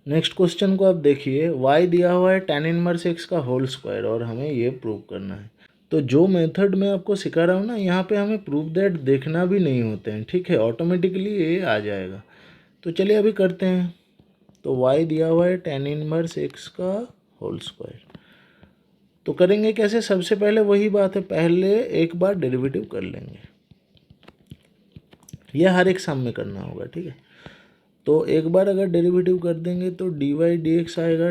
नेक्स्ट क्वेश्चन को आप देखिए, y दिया हुआ है tan इनवर्स x का होल स्क्वायर और हमें ये प्रूव करना है। तो जो मेथड मैं आपको सिखा रहा हूँ ना, यहाँ पे हमें प्रूफ दैट देखना भी नहीं होते हैं, ठीक है, ऑटोमेटिकली ये आ जाएगा। तो चलिए अभी करते हैं। तो y दिया हुआ है tan इनवर्स x का होल स्क्वायर, तो करेंगे कैसे, सबसे पहले वही बात है, पहले एक बार डेरिवेटिव कर लेंगे, यह हर एक सम में करना होगा, ठीक है। तो एक बार अगर डेरिवेटिव कर देंगे तो dy/dx आएगा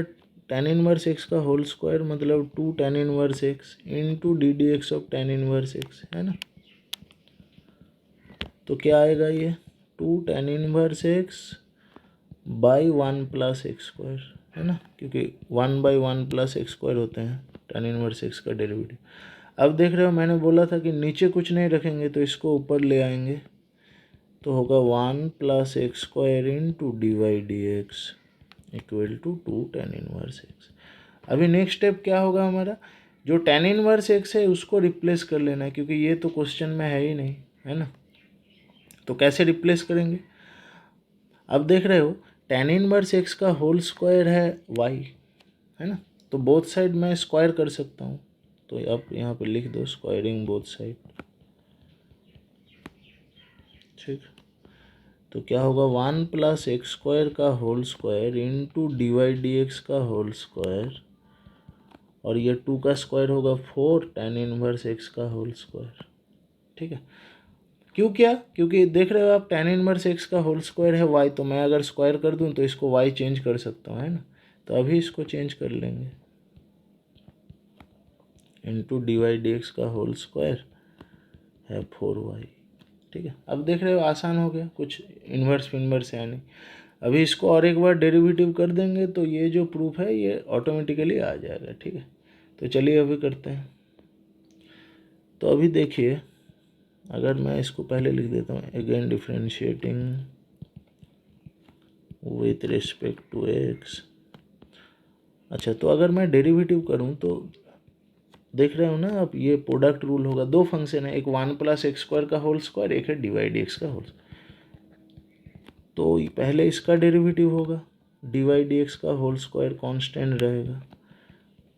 tan इनवर्स x का होल स्क्वायर, मतलब 2 tan inverse x into ddx/tan inverse x, है ना। तो क्या आएगा ये 2 tan inverse x by 1 + x², है ना, क्योंकि 1/1 + x² होते हैं tan इनवर्स x का डेरिवेटिव। अब देख रहे हो मैंने बोला था कि नीचे कुछ नहीं रखेंगे, तो इसको ऊपर ले आएंगे, तो होगा 1 + x² into dy/dx equal to 2 tan inverse x। अभी नेक्स्ट स्टेप क्या होगा हमारा, जो tan इनवर्स x है उसको रिप्लेस कर लेना है, क्योंकि ये तो क्वेश्चन में है ही नहीं, है ना। तो कैसे रिप्लेस करेंगे? अब देख रहे हो tan इनवर्स x का होल स्क्वायर है y, है ना, तो बोथ साइड मैं स्क्वायर कर सकता हूँ। तो आप यहाँ पे लिख दो स्क्वायरिंग बोथ साइड, ठीक। तो क्या होगा 1 प्लस एक्स स्क्वायर का whole square into d y d x का होल स्क्वायर, और ये 2 का स्क्वायर होगा 4 tan इनवर्स x का होल स्क्वायर, ठीक है। क्यों क्या? क्योंकि देख रहे हो आप tan इनवर्स x का होल स्क्वायर है y, तो मैं अगर स्क्वायर कर दूं तो इसको y चेंज कर सकता हूँ, है ना। तो अभी इसको चेंज कर लेंगे, into d y d x का होल स्क्वायर है 4y, ठीक है। अब देख रहे हो आसान हो गया, कुछ इन्वर्स है नहीं। अभी इसको और एक बार डेरिवेटिव कर देंगे तो ये जो प्रूफ है ये ऑटोमेटिकली आ जाएगा, ठीक है। तो चलिए अभी करते हैं। तो अभी देखिए, अगर मैं इसको पहले लिख देता हूँ, again differentiating with respect to x. अच्छा, तो अगर मैं डेरिवेटिव करूँ तो देख रहे हो ना आप, ये प्रोडक्ट रूल होगा। दो फंक्शन है, एक 1 प्लस एक्स स्क्वायर का होल स्क्वायर, एक है डी वाई डी एक्स का होल। तो पहले इसका डेरिवेटिव होगा, डी वाई डी एक्स का होल स्क्वायर कांस्टेंट रहेगा।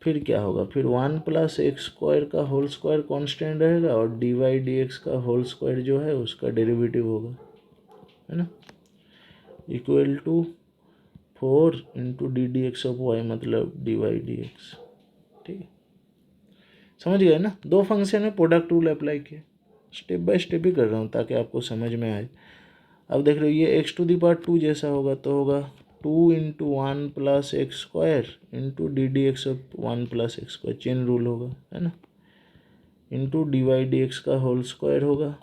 फिर क्या होगा, फिर 1 प्लस एक्स स्क्वायर का होल स्क्वायर कांस्टेंट रहेगा, और डी वाई डी एक्स का होल स्क्वायर जो है उसका डेरिवेटिव होगा, है ना, equal to 4 into d d x of y, मतलब डी वाई डी एक्स, ठीक है। समझ गए ना, दो फंक्शन है, प्रोडक्ट रूल अप्लाई किया। स्टेप बाय स्टेप ही कर रहा हूँ ताकि आपको समझ में आए। अब देख रहे हो ये एक्स टू दी पावर 2 जैसा होगा, तो होगा 2 into 1 plus x square into d d x of 1 plus x square, chain rule होगा, है ना, into d y d x का होल स्क्वायर होगा,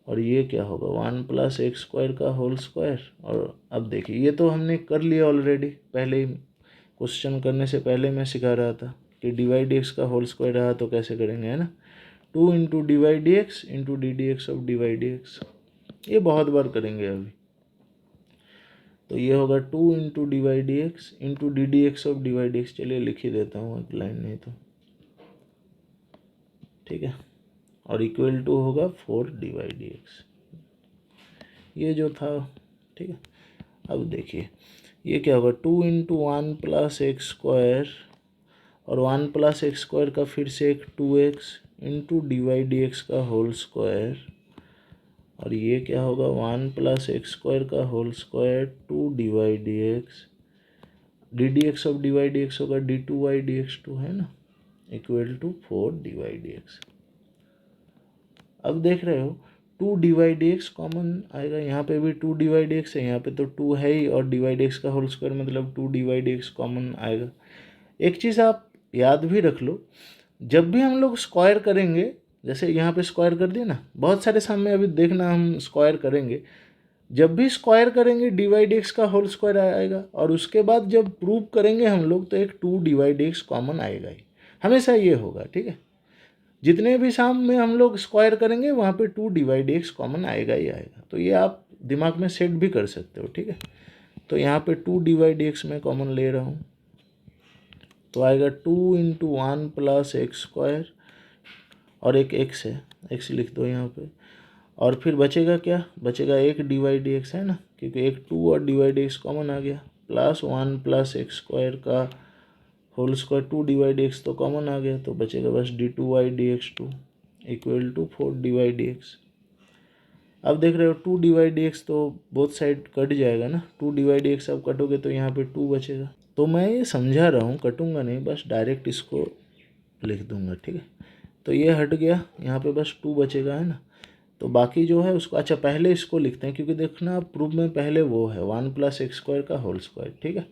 और ये क्या होगा 1 प्लस एक्स स्क्वायर का होल स्क्वायर। और अब देखिए ये तो हमने कर लिया ऑलरेडी, पहले ही क्वेश्चन करने से पहले मैं सिखा रहा था कि डी वाई डी एक्स का होल स्क्वायर रहा तो कैसे करेंगे, है ना। 2 into d y d x into d d x of d y d x, ये बहुत बार करेंगे अभी। तो ये होगा 2 into d y d x into d d x of d y d x. चलिए लिख ही देता हूँ एक लाइन, नहीं तो, ठीक है, और इक्वल टू होगा 4 डी वाई डी एक्स, ये जो था, ठीक है। अब देखिए ये क्या होगा 2 इंटू 1 प्लस एक्स स्क्वायर, और 1 प्लस एक्स स्क्वायर का फिर से एक 2x into d y d x का होल स्क्वायर, और ये क्या होगा 1 प्लस एक्स स्क्वायर का whole square 2 d y d x, d d x of d y d x होगा d two y d x two, है ना, equal to 4 d y d x. अब देख रहे हो 2 d y d x common आएगा, यहाँ पे भी 2 डी वाई डी एक्स है, यहाँ पे तो 2 है ही, और डी वाई डी एक्स का होल स्क्वायर मतलब 2 d y d x common आएगा। एक चीज़ आप याद भी रख लो, जब भी हम लोग स्क्वायर करेंगे, जैसे यहाँ पे स्क्वायर कर दिया ना, बहुत सारे सामने अभी देखना हम स्क्वायर करेंगे, जब भी स्क्वायर करेंगे डी वाई डी एक्स का होल स्क्वायर आएगा, और उसके बाद जब प्रूव करेंगे हम लोग तो एक 2 d y d x common आएगा ही, हमेशा ये होगा, ठीक है। जितने भी सामने हम लोग स्क्वायर करेंगे वहाँ पे 2 d y d x common आएगा ही आएगा। तो ये आप दिमाग में सेट भी कर सकते हो, ठीक है। तो यहाँ पे 2 डी वाई डी एक्स मैं कॉमन ले रहा हूँ, तो आएगा 2 इंटू 1 प्लस एक्स स्क्वायर, और एक एक्स है, एक्स लिख दो यहाँ पे, और फिर बचेगा क्या, बचेगा एक डी वाई डी एक्स, है ना, क्योंकि एक 2 और d y d x common आ गया, प्लस 1 प्लस एक्स स्क्वायर का whole square 2 d y d x तो कॉमन आ गया, तो बचेगा बस d two y d x two equal to 4 d y d x. अब देख रहे हो 2 डी वाई डी एक्स तो बोथ साइड कट जाएगा ना, 2 डी वाई डी एक्स अब कटोगे तो यहाँ पे 2 बचेगा। तो मैं ये समझा रहा हूँ, कटूंगा नहीं, बस डायरेक्ट इसको लिख दूंगा, ठीक है। तो ये हट गया, यहाँ पे बस 2 बचेगा, है ना। तो बाकी जो है उसको, अच्छा पहले इसको लिखते हैं क्योंकि देखना प्रूफ में पहले वो है 1 प्लस एक्स स्क्वायर का होल स्क्वायर, ठीक है।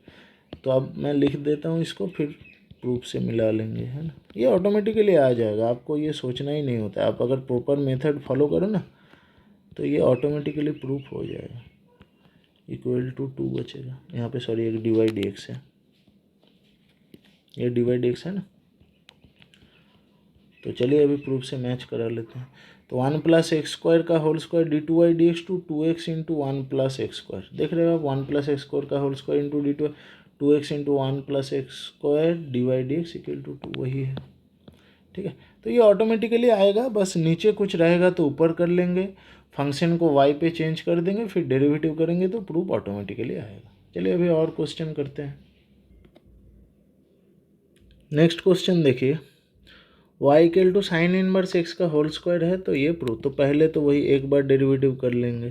तो अब मैं लिख देता हूँ इसको, फिर प्रूफ से मिला लेंगे, है ना। ये ऑटोमेटिकली आ जाएगा, आपको ये सोचना ही नहीं होता। आप अगर प्रॉपर मेथड फॉलो करो ना तो ये ऑटोमेटिकली प्रूफ हो जाएगा। इक्वल टू 2 बचेगा यहाँ पे, सॉरी एक डी वाई डी एक्स है, ये डी वाई डी एक्स है ना। तो चलिए अभी प्रूफ से मैच करा लेते हैं। तो 1 प्लस एक्स स्क्वायर का whole square d two y d x two 2x into 1 plus x square, देख रहे हो आप 1 प्लस एक्स स्क्वायर का whole square into d two 2x into 1 plus x square d y d x equal to 2, वही है, ठीक है। तो ये ऑटोमेटिकली आएगा, बस नीचे कुछ रहेगा तो ऊपर कर लेंगे, फंक्शन को वाई पे चेंज कर देंगे, फिर डेरिवेटिव करेंगे तो प्रूफ ऑटोमेटिकली आएगा। चलिए अभी और क्वेश्चन करते हैं। नेक्स्ट क्वेश्चन देखिए, y equal to sine inverse x का होल स्क्वायर है तो ये प्रूफ। तो पहले तो वही एक बार डेरिवेटिव कर लेंगे,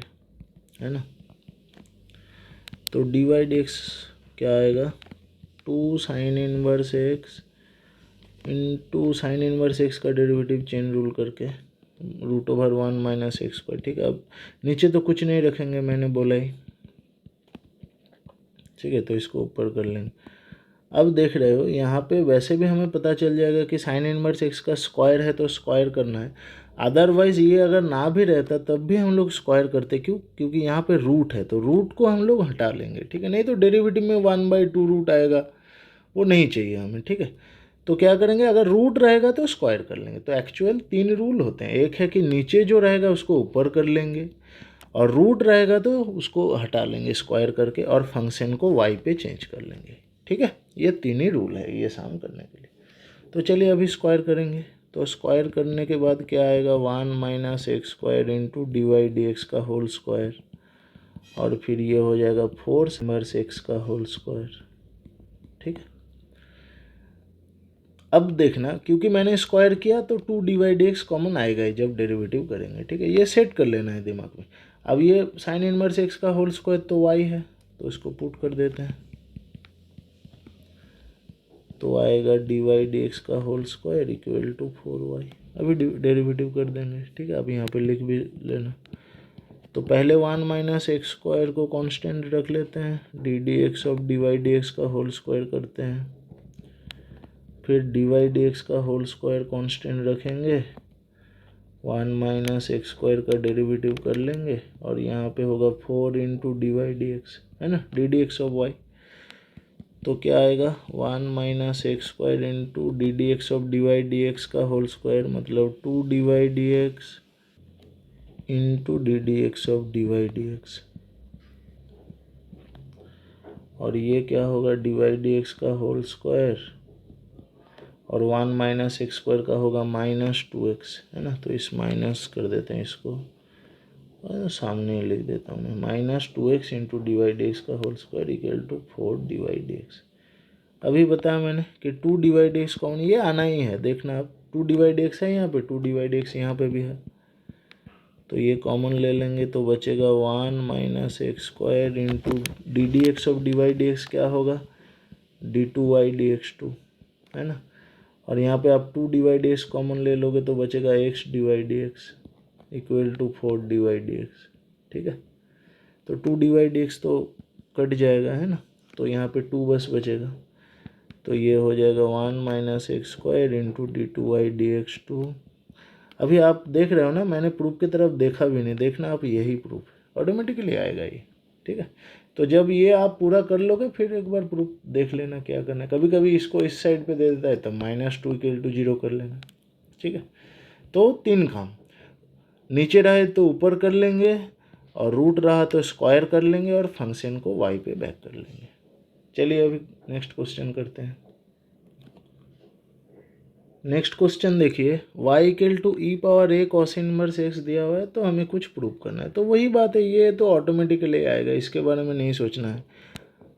है ना। तो dy dx क्या आएगा, 2 sign inverse x into sine inverse x का डेरिवेटिव चेन रूल करके √1 माइनस एक्स स्क्वायर। ठीक है, अब नीचे तो कुछ नहीं रखेंगे, मैंने बोला ही, ठीक है, तो इसको ऊपर कर लेंगे। अब देख रहे हो यहाँ पे वैसे भी हमें पता चल जाएगा कि साइन इनवर्स एक्स का स्क्वायर है तो स्क्वायर करना है। अदरवाइज़ ये अगर ना भी रहता तब भी हम लोग स्क्वायर करते, क्यों, क्योंकि यहाँ पे रूट है तो रूट को हम लोग हटा लेंगे, ठीक है। नहीं तो डेरिवेटिव में 1/2 रूट आएगा, वो नहीं चाहिए हमें, ठीक है। तो क्या करेंगे, अगर रूट रहेगा तो स्क्वायर कर लेंगे। तो एक्चुअल 3 रूल होते हैं, एक है कि नीचे जो रहेगा उसको ऊपर कर लेंगे, और रूट रहेगा तो उसको हटा लेंगे स्क्वायर करके, और फंक्शन को वाई पे चेंज कर लेंगे, ठीक है। ये 3 ही रूल है ये साम करने के लिए। तो चलिए अभी स्क्वायर करेंगे। तो स्क्वायर करने के बाद क्या आएगा, 1 minus x square into d d x का होल स्क्वायर, और फिर ये हो जाएगा 4 इनवर्स एक्स का होल स्क्वायर, ठीक है। अब देखना, क्योंकि मैंने स्क्वायर किया तो 2 डी एक्स कॉमन आएगा ही जब डेरिवेटिव करेंगे, ठीक है। ये सेट कर लेना है दिमाग में। अब ये साइन इनवर्स एक्स का होल स्क्वायर तो वाई है, तो इसको पुट कर देते हैं, तो आएगा डी एक्स का whole square equal to 4y। अभी डेरिवेटिव कर देंगे, ठीक है। अब यहाँ पे लिख भी लेना। तो पहले 1 माइनस एक्स स्क्वायर को कांस्टेंट रख लेते हैं, D x of d x का होल स्क्वायर करते हैं, फिर डी एक्स का होल स्क्वायर कांस्टेंट रखेंगे, 1 माइनस एक्स स्क्वायर का डेरिवेटिव कर लेंगे, और यहाँ पे होगा 4 इंटू डी एक्स, है ना, डी एक्स ऑफ वाई। तो क्या आएगा, 1 minus x square into d x of d x का होल स्क्वायर, मतलब 2 D x into d x of d x, और ये क्या होगा, डी एक्स का होल स्क्वायर, और 1 माइनस एक्स स्क्वायर का होगा -2x, है ना। तो इस माइनस कर देते हैं इसको, और सामने लिख देता हूँ मैं, -2x इंटू डी एक्स का whole square equal to 4 d x. अभी बताया मैंने कि 2 डी एक्स कौन, ये आना ही है, देखना आप, 2 डी एक्स है यहाँ पे, 2 डी एक्स यहाँ पे भी है, तो ये कॉमन ले लेंगे तो बचेगा 1 minus x square into d x of d x क्या होगा, d2y dx2, है ना। और यहाँ पे आप 2 डी एक्स कॉमन ले लोगे तो बचेगा x d x equal to 4 d x, ठीक है। तो 2 डी एक्स तो कट जाएगा, है ना, तो यहाँ पे 2 बस बचेगा, तो ये हो जाएगा 1 minus x square into d2y dx2। अभी आप देख रहे हो ना, मैंने प्रूफ की तरफ देखा भी नहीं, देखना आप, यही प्रूफ ऑटोमेटिकली आएगा ये, ठीक है। तो जब ये आप पूरा कर लोगे फिर एक बार प्रूफ देख लेना क्या करना है। कभी कभी इसको इस साइड पे दे देता है तो -2 इक्वल टू 0 कर लेना, ठीक है। तो 3 काम, नीचे रहे तो ऊपर कर लेंगे, और रूट रहा तो स्क्वायर कर लेंगे, और फंक्शन को वाई पे बैक कर लेंगे। चलिए अभी नेक्स्ट क्वेश्चन करते हैं। नेक्स्ट क्वेश्चन देखिए, y equal to e power a cos inverse x दिया हुआ है, तो हमें कुछ प्रूव करना है। तो वही बात है, ये तो ऑटोमेटिकली आएगा, इसके बारे में नहीं सोचना है,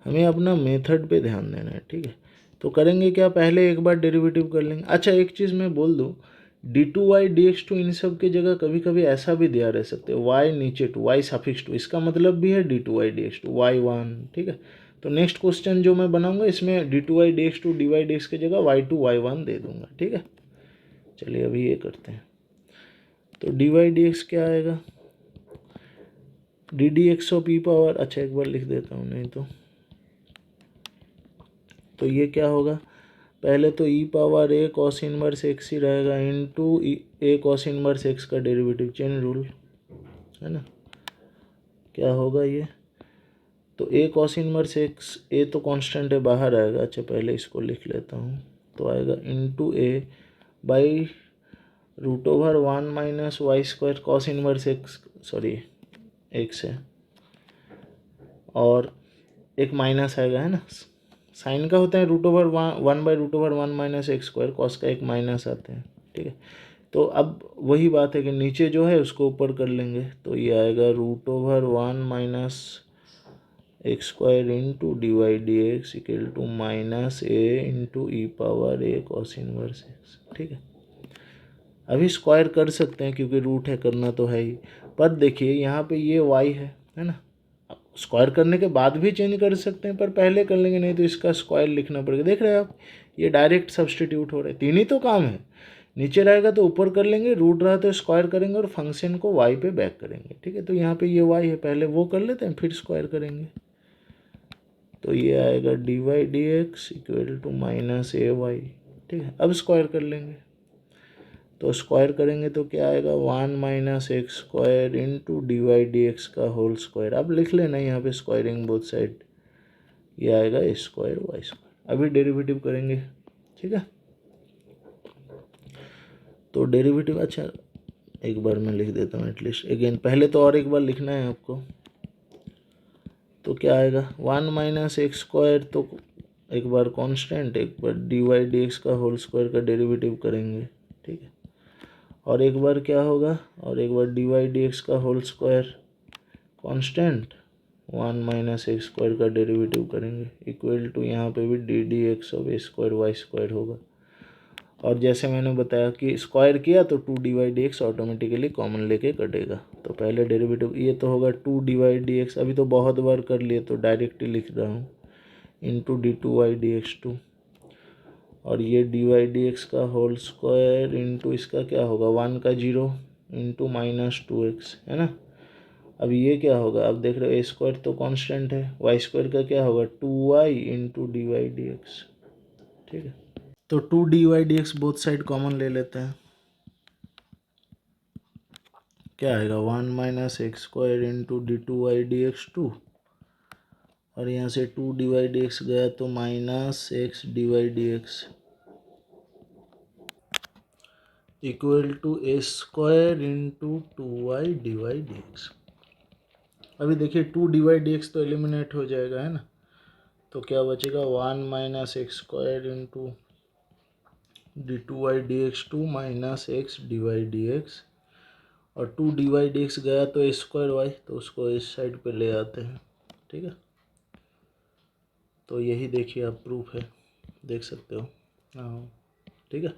हमें अपना मेथड पे ध्यान देना है, ठीक है। तो करेंगे क्या, पहले एक बार डेरिवेटिव कर लेंगे। अच्छा एक चीज़ मैं बोल दूँ, d2y dx2 इन सब की जगह कभी कभी ऐसा भी दिया रह सकते हैं, y नीचे 2 y सफिक्स 2, इसका मतलब भी है d2y dx2 y1, ठीक है। तो नेक्स्ट क्वेश्चन जो मैं बनाऊंगा इसमें d2y dx2 dy dx की जगह y2 y1 दे दूंगा, ठीक है। चलिए अभी ये करते हैं। तो dy dx क्या आएगा, d d x of e power, अच्छा एक बार लिख देता हूँ नहीं तो ये क्या होगा, पहले तो e power a cos inverse x ही रहेगा इंटू ए कॉस इनवर्स एक्स का डेरिवेटिव, चेन रूल, है ना। क्या होगा ये, तो ए कॉस इनवर्स एक्स, ए तो कांस्टेंट है बाहर आएगा, अच्छा पहले इसको लिख लेता हूँ, तो आएगा into a by √1 minus y square cos inverse x, sorry x है, और एक माइनस आएगा, है ना, साइन का होता है √1/√1 माइनस एक्स स्क्वायर, कॉस का एक माइनस आते हैं, ठीक है। तो अब वही बात है कि नीचे जो है उसको ऊपर कर लेंगे, तो ये आएगा √1 minus x square into d y d x equal to minus a into e power a cos inverse x. ठीक है, अभी स्क्वायर कर सकते हैं क्योंकि रूट है, करना तो है ही। पर देखिए यहाँ पे ये वाई है ना, स्क्वायर करने के बाद भी चेंज कर सकते हैं, पर पहले कर लेंगे, नहीं तो इसका स्क्वायर लिखना पड़ेगा। देख रहे हैं आप, ये डायरेक्ट सब्सटीट्यूट हो रहे हैं, तीन ही तो काम है। नीचे रहेगा तो ऊपर कर लेंगे, रूट रहा तो स्क्वायर करेंगे और फंक्शन को वाई पे बैक करेंगे। ठीक है, तो यहाँ पे ये वाई है, पहले वो कर लेते हैं फिर स्क्वायर करेंगे। तो ये आएगा d y d x equal to minus a y. ठीक है, अब स्क्वायर कर लेंगे, तो स्क्वायर करेंगे तो क्या आएगा 1 minus x square into d y d x का होल स्क्वायर। अब लिख लेना यहाँ पे स्क्वायरिंग बोथ साइड, ये आएगा ए स्क्वायर वाई स्क्वायर। अभी डेरिवेटिव करेंगे। ठीक है, तो डेरिवेटिव, अच्छा एक बार मैं लिख देता हूँ एटलीस्ट अगेन, पहले तो और एक बार लिखना है आपको। तो क्या आएगा 1 माइनस एक्स स्क्वायर, तो एक बार कांस्टेंट, एक बार डी वाई डी एक्स का होल स्क्वायर का डेरिवेटिव करेंगे। ठीक है, और एक बार क्या होगा, और एक बार डी वाई डी एक्स का whole square constant 1 minus x square का डेरिवेटिव करेंगे इक्वल टू यहाँ पे भी d d x of a square y square होगा। और जैसे मैंने बताया कि स्क्वायर किया तो 2 d y d x automatically common लेके कटेगा। तो पहले डेरिवेटिव ये तो होगा 2 डी वाई डी एक्स, अभी तो बहुत बार कर लिए तो डायरेक्ट ही लिख रहा हूँ, into d two y d x two, और ये डी वाई डी एक्स का होल स्क्वायर इंटू इसका क्या होगा 1 का 0 इंटू माइनस 2x, है ना। अब ये क्या होगा, अब देख रहे हो ए स्क्वायर तो कांस्टेंट है, वाई स्क्वायर का क्या होगा 2y into d y d x. ठीक है, तो 2 d y d x both side common ले लेते हैं, क्या आएगा 1 minus x square into d two y d x two, और यहाँ से 2 डी वाई डी एक्स गया तो minus x d y d x equal to a square into 2y d y d x. अभी देखिए 2 डी वाई डी एक्स तो eliminate हो जाएगा, है ना, तो क्या बचेगा 1 minus x square into d two y d x two minus x d y d x, और 2 डी वाई डी एक्स गया तो ए स्क्वायर वाई, तो उसको इस साइड पे ले आते हैं। ठीक है, तो यही देखिए आप प्रूफ है, देख सकते हो। हाँ ठीक है,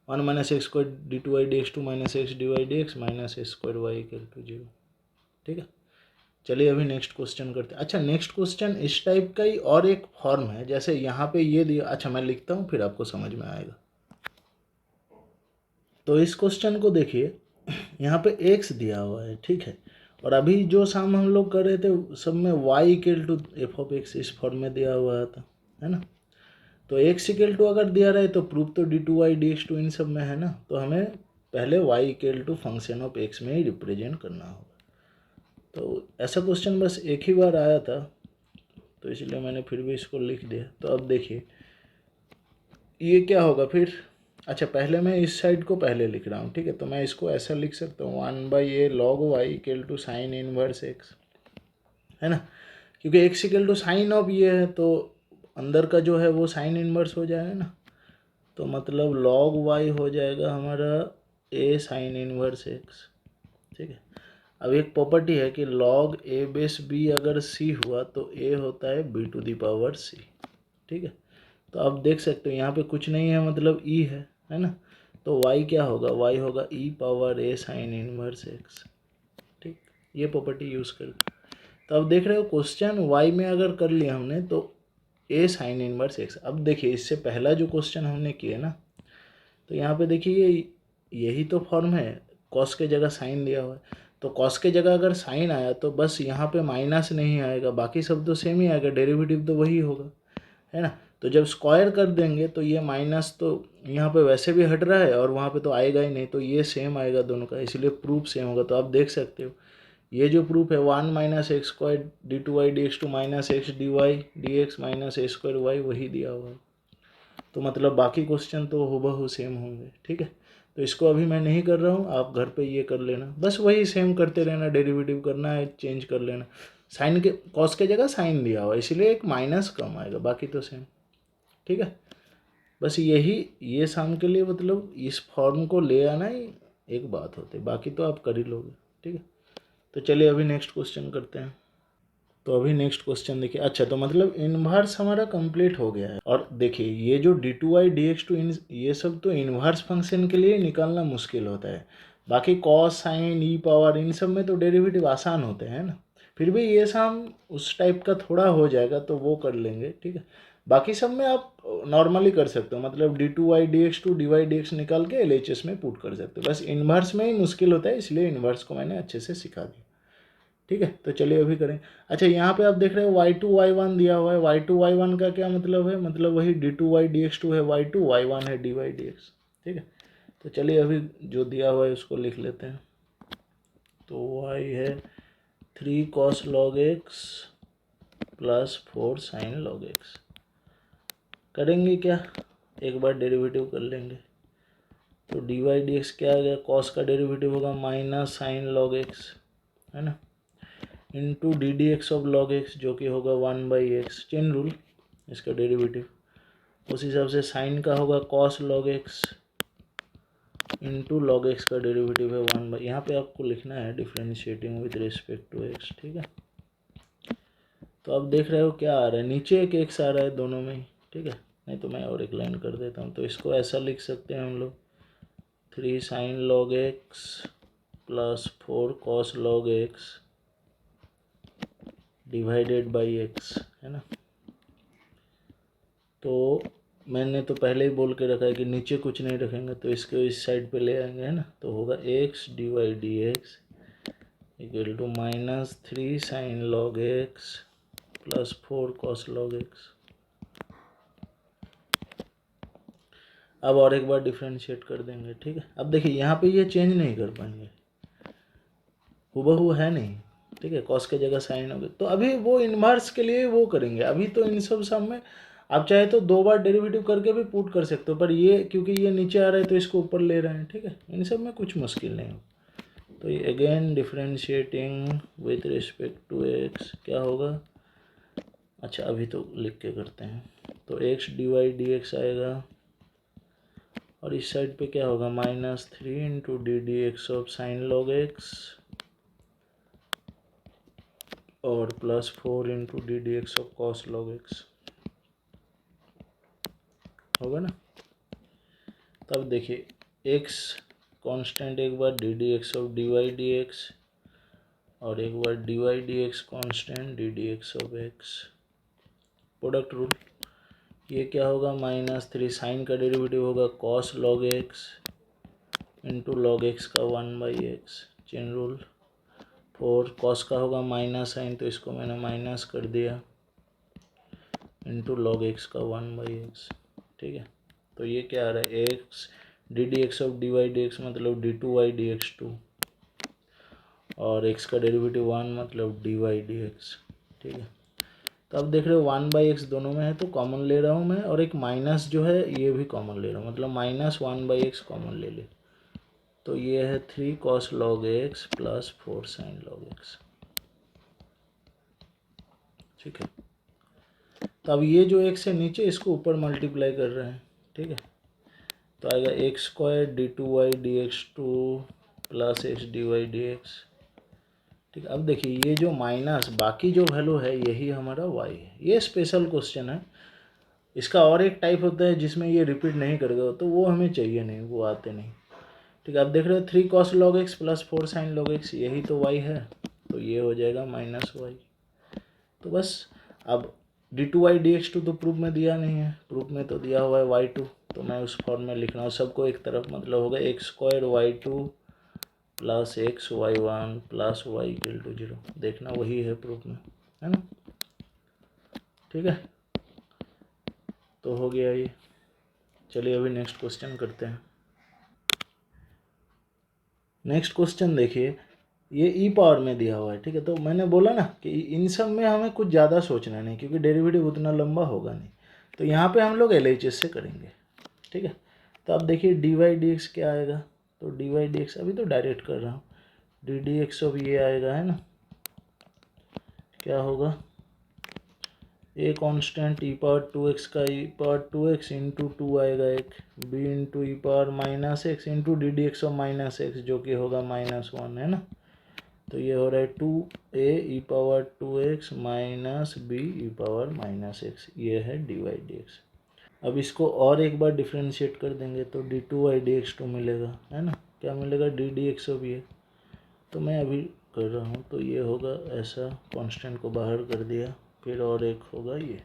1 minus x square d two y d x two minus x d y d x minus x square y equal to 0। ठीक है, चलिए अभी नेक्स्ट क्वेश्चन करते हैं। अच्छा, नेक्स्ट क्वेश्चन इस टाइप का ही और एक फॉर्म है, जैसे यहाँ पे ये दिया, अच्छा मैं लिखता हूँ फिर आपको समझ में आएगा। तो इस क्वेश्चन को देखिए, यहाँ पे x दिया हुआ है, ठीक है, और अभी जो साम हम लोग कर रहे थे सब में y equal to f of x इस फॉर्म में दिया हुआ था, है ना। तो x इक्वल टू अगर दिया रहे तो प्रूफ तो d two y d x two इन सब में है ना, तो हमें पहले y equal to function of x में ही रिप्रेजेंट करना होगा। तो ऐसा क्वेश्चन बस एक ही बार आया था, तो इसलिए मैंने फिर भी इसको लिख दिया। तो अब देखिए ये क्या होगा फिर, अच्छा पहले मैं इस साइड को पहले लिख रहा हूँ, ठीक है, तो मैं इसको ऐसा लिख सकता हूँ 1/a log y equal to sine inverse x, है ना, क्योंकि x equal to sine of ये है तो अंदर का जो है वो साइन इनवर्स हो जाएगा ना, तो मतलब log y हो जाएगा हमारा a साइन इनवर्स x। ठीक है, अब एक प्रॉपर्टी है कि log a बेस b अगर c हुआ तो a होता है b to the power c। ठीक है, तो आप देख सकते हो यहाँ पे कुछ नहीं है, मतलब e है ना, तो y क्या होगा, y होगा e power a sign inverse x। ठीक, ये प्रॉपर्टी यूज़ करके तो अब देख रहे हो क्वेश्चन y में अगर कर लिया हमने तो a साइन इनवर्स x। अब देखिए इससे पहला जो क्वेश्चन हमने किया ना, तो यहाँ पे देखिए यही तो फॉर्म है, कॉस के जगह साइन दिया हुआ है, तो कॉस के जगह अगर साइन आया तो बस यहाँ पे माइनस नहीं आएगा, बाकी सब तो सेम ही आएगा, डेरिवेटिव तो वही होगा, है ना। तो जब स्क्वायर कर देंगे तो ये माइनस तो यहाँ पे वैसे भी हट रहा है और वहाँ पे तो आएगा ही नहीं, तो ये सेम आएगा दोनों का, इसलिए प्रूफ सेम होगा। तो आप देख सकते हो ये जो प्रूफ है 1 minus x square d two y d x two minus x d y d x minus a square y वही दिया हुआ है, तो मतलब बाकी क्वेश्चन तो हूबहू सेम होंगे। ठीक है, तो इसको अभी मैं नहीं कर रहा हूँ, आप घर पे ये कर लेना, बस वही सेम करते रहना, डेरिवेटिव करना है, चेंज कर लेना, साइन के कॉस के जगह साइन दिया हुआ है इसलिए एक माइनस कम आएगा, बाकी तो सेम। ठीक है, बस यही ये सम के लिए मतलब इस फॉर्म को ले आना ही एक बात होती है, बाकी तो आप कर ही लोगे। ठीक है, तो चलिए अभी नेक्स्ट क्वेश्चन करते हैं। तो अभी नेक्स्ट क्वेश्चन देखिए। अच्छा, तो मतलब इन्वर्स हमारा कंप्लीट हो गया है। और देखिए ये जो d2y dx2 ये सब तो इन्वर्स फंक्शन के लिए निकालना मुश्किल होता है। बाकी cos sine E power in सब में तो डेरिवेटिव आसान होते हैं ना। फिर भी ये सम उस टाइप का थोड़ा हो जाएगा तो वो कर लेंगे। ठीक है, बाकी सब में आप नॉर्मली कर सकते हो, मतलब d2y dx2 dy dx निकाल के LHS में पुट कर सकते हो। बस इन्वर्स में ही मुश्किल होता है, इसलिए इन्वर्स को मैंने अच्छे से सिखा दिया। ठीक है, तो चलिए अभी करें। अच्छा, यहाँ पे आप देख रहे हो y2 y1 दिया हुआ है। y2 y1 का क्या मतलब है, मतलब वही d2y dx2 है, y2 y1 है dy dx। ठीक है, तो चलिए अभी जो दिया हुआ है उसको लिख लेते हैं। तो y है 3 cos log x plus 4 sin log x। करेंगे क्या, एक बार डेरिवेटिव कर लेंगे। तो dy dx क्या आ गया, cos का डेरिवेटिव होगा माइनस साइन log x, है ना, into d d x of log x जो कि होगा 1/x, चेन रूल इसका डेरिवेटिव। उस हिसाब से साइन का होगा cos log x into log x का डेरिवेटिव है 1/, यहाँ पे आपको लिखना है differentiating with respect to x. ठीक है, तो आप देख रहे हो क्या आ रहा है, नीचे एक एक्स आ रहा है दोनों में ही। ठीक है, नहीं तो मैं और एक लाइन कर देता हूँ। तो इसको ऐसा लिख सकते हैं हम लोग, 3 sine log x plus 4 cos log x divided by x, है ना। तो मैंने तो पहले ही बोल के रखा है कि नीचे कुछ नहीं रखेंगे, तो इसको इस साइड पे ले आएंगे, है ना। तो होगा x d y d x equal to minus 3 sine log x plus 4 cos log x. अब और एक बार डिफ्रेंशिएट कर देंगे। ठीक है, अब देखिए यहाँ पे ये चेंज नहीं कर पाएंगे, हुबहू है नहीं। ठीक है, कॉस के जगह साइन हो गए, तो अभी वो इन्वर्स के लिए वो करेंगे। अभी तो इन सब सम में आप चाहे तो 2 बार डेरिवेटिव करके भी पुट कर सकते हो, पर ये क्योंकि ये नीचे आ रहा है तो इसको ऊपर ले रहे हैं। ठीक है, इन सब में कुछ मुश्किल नहीं हो। तो ये again differentiating with respect to x क्या होगा। अच्छा, अभी तो लिख के करते हैं। तो x d y d x आएगा, और इस साइड पे क्या होगा, -3 into d d x of sine log x और plus 4 into d d x of cos log x होगा ना। तब देखिए एक्स कांस्टेंट, एक बार d d x of d y d x और एक बार d y d x constant d d x of x, product rule. ये क्या होगा, -3 साइन का डेरिवेटिव होगा cos log x into log x का 1/x, चेन रूल। 4 कॉस का होगा माइनस साइन, तो इसको मैंने माइनस कर दिया, इंटू लॉग एक्स का 1/x। ठीक है, तो ये क्या आ रहा है, x d d x of d y d x मतलब d2y dx2 और एक्स का डेरिवेटिव 1 मतलब dy/dx। ठीक है, तो अब देख रहे हो 1/x दोनों में है तो कॉमन ले रहा हूँ मैं, और एक माइनस जो है ये भी कॉमन ले रहा हूँ, मतलब -1/x कॉमन ले ले। तो ये है 3 cos log x plus 4 sin log x। ठीक है, तो अब ये जो x है नीचे, इसको ऊपर मल्टीप्लाई कर रहे हैं। ठीक है, तो आएगा x² d2y dx2 plus x dy dx। ठीक है, अब देखिए ये जो माइनस बाकी जो वैल्यू है यही हमारा y है। ये स्पेशल क्वेश्चन है, इसका और एक टाइप होता है जिसमें ये रिपीट नहीं करेगा, तो वो हमें चाहिए नहीं, वो आते नहीं। ठीक है, अब देख रहे हो 3 cos log x plus 4 sin log x, यही तो y है, तो ये हो जाएगा -y। तो बस अब d2y dx2 तो प्रूफ में दिया नहीं है, प्रूफ में तो दिया हुआ है y2, तो मैं उस फॉर्म में लिख रहा हूँ सबको एक तरफ, मतलब होगा x² y2 plus x y1 plus y equal to 0। देखना वही है प्रूफ में, है ना। ठीक है, तो हो गया ये। चलिए अभी नेक्स्ट क्वेश्चन करते हैं। नेक्स्ट क्वेश्चन देखिए, ये ई पावर में दिया हुआ है। ठीक है, तो मैंने बोला ना कि इन सब में हमें कुछ ज़्यादा सोचना नहीं, क्योंकि डेरिवेटिव उतना लंबा होगा नहीं। तो यहाँ पे हम लोग LHS से करेंगे। ठीक है, तो अब देखिए डी वाई डी एक्स क्या आएगा, तो डी वाई डी एक्स अभी तो डायरेक्ट कर रहा हूँ, डी डी एक्स ऑफ ये आएगा, है ना, क्या होगा a constant E power 2x का ई पावर 2x इंटू 2 आएगा एक, b into e power minus x into d d x of minus x जो कि होगा -1 है ना। तो ये हो रहा है 2a e power 2x minus b e power -x, ये है डी वाई डी एक्स। अब इसको और एक बार डिफ्रेंशिएट कर देंगे तो d2y/dx2 मिलेगा, है ना। क्या मिलेगा, डी डी एक्स ऑफ ये, तो मैं अभी कर रहा हूँ। तो ये होगा ऐसा, कांस्टेंट को बाहर कर दिया, फिर और एक होगा ये,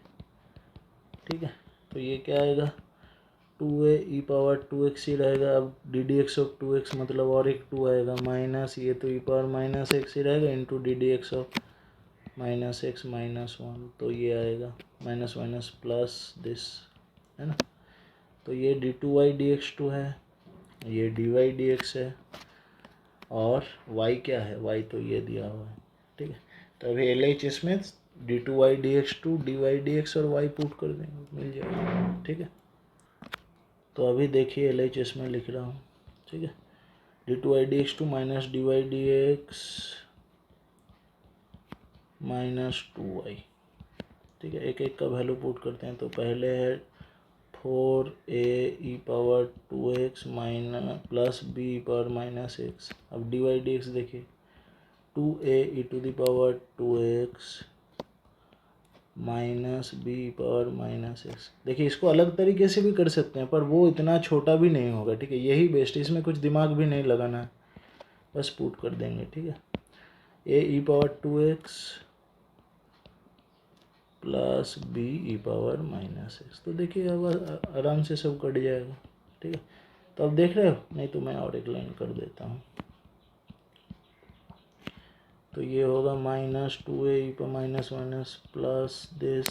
ठीक है। तो ये क्या आएगा, 2a ई पावर 2x ही रहेगा। अब D d x of 2x मतलब और एक 2 आएगा, माइनस ये तो ई पावर -x ही रहेगा into d d x of -x -1, तो ये आएगा माइनस माइनस प्लस दिस, है ना। तो ये d2y/dx2 है, ये dy/dx है, और y क्या है, y तो ये दिया हुआ है, ठीक है। तो अभी LHS में d2y/dx2 dy/dx और y पुट कर देंगे, मिल जाएगा, ठीक है। तो अभी देखिए LHS में लिख रहा हूँ, ठीक है। d2y/dx2 माइनस dy/dx -2y, ठीक है। एक एक का वैल्यू पुट करते हैं। तो पहले है 4a e power 2x minus plus b e power -x। अब dy/dx देखिए, 2a e to the power 2x minus b e power -x। देखिए इसको अलग तरीके से भी कर सकते हैं, पर वो इतना छोटा भी नहीं होगा, ठीक है। यही बेस्ट, इसमें कुछ दिमाग भी नहीं लगाना है, बस पुट कर देंगे, ठीक है। a e power 2x plus b e power -x। तो देखिए अब आराम से सब कट जाएगा, ठीक है। तो अब देख रहे हो, नहीं तो मैं और एक लाइन कर देता हूँ। तो ये होगा -2a e power minus plus this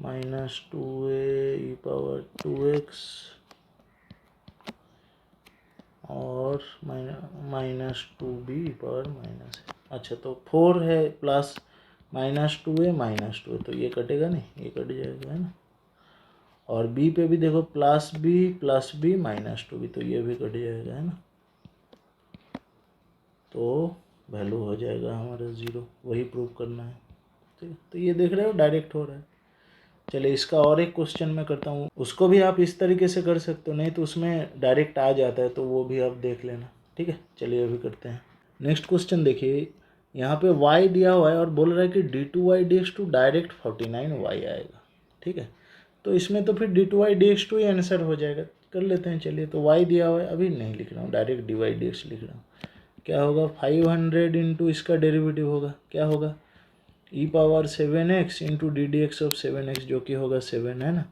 -2a e power 2x और -2b ई पावर अच्छा, तो 4 है प्लस -2a, तो ये कटेगा नहीं, ये कट जाएगा, है ना। और b पे भी देखो, प्लस b -2b, तो ये भी कट जाएगा, है ना। तो वैल्यू हो जाएगा हमारा 0, वही प्रूव करना है, ठीक है। तो ये देख रहे हो डायरेक्ट हो रहा है। चलिए इसका और एक क्वेश्चन मैं करता हूँ, उसको भी आप इस तरीके से कर सकते हो, नहीं तो उसमें डायरेक्ट आ जाता है, तो वो भी आप देख लेना, ठीक है। चलिए अभी करते हैं। नेक्स्ट क्वेश्चन देखिए, यहाँ पे y दिया हुआ है और बोल रहा है कि d2y/dx2 डायरेक्ट 49y आएगा, ठीक है। तो इसमें तो फिर d2y/dx2 ही आंसर हो जाएगा, कर लेते हैं। चलिए, तो y दिया हुआ है, अभी नहीं लिख रहा हूँ, डायरेक्ट dy/dx लिख रहा हूँ। क्या होगा, 500 इंटू इसका डेरिवेटिव होगा, क्या होगा, e power 7x into d d x of 7x जो कि होगा 7, है ना।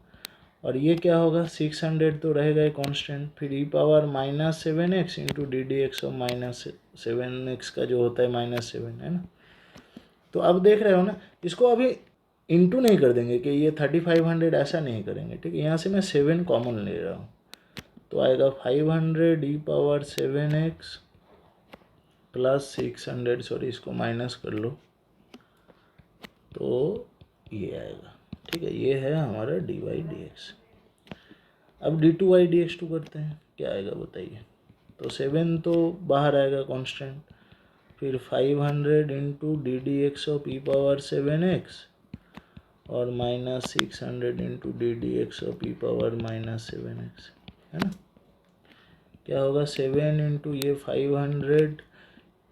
और ये क्या होगा, 600 तो रहेगा ये कांस्टेंट, फिर e power -7x into d d x of -7x का जो होता है -7, है ना। तो अब देख रहे हो ना, इसको अभी इंटू नहीं कर देंगे कि ये 3500, ऐसा नहीं करेंगे, ठीक है। यहाँ से मैं 7 कॉमन ले रहा हूँ, तो आएगा 500 ई पावर 7x प्लस 600, सॉरी इसको माइनस कर लो, तो ये आएगा, ठीक है। ये है हमारा dy/dx। अब d2y/dx2 करते हैं, क्या आएगा बताइए। तो 7 तो बाहर आएगा कांस्टेंट, फिर 500 into d d x of e power 7x और -600 into d d x of e power -7x, है ना। क्या होगा, 7 इंटू ये 500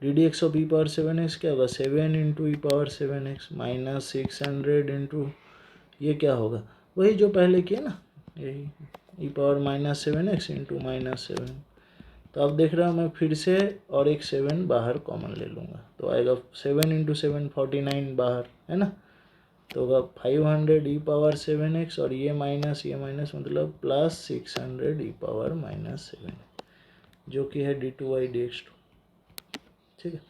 D d x of e power 7x क्या होगा, 7 into e power 7x -600 into ये क्या होगा, वही जो पहले किया ना, यही ई पावर -7x इंटू -7। तो अब देख रहा हूँ मैं, फिर से और एक 7 बाहर कॉमन ले लूँगा, तो आएगा 7 इंटू 7 49 बाहर, है ना। तो होगा 500 ई पावर 7x और ये माइनस मतलब प्लस 600 ई पावर -7 जो कि है d2y/dx2, ठीक है।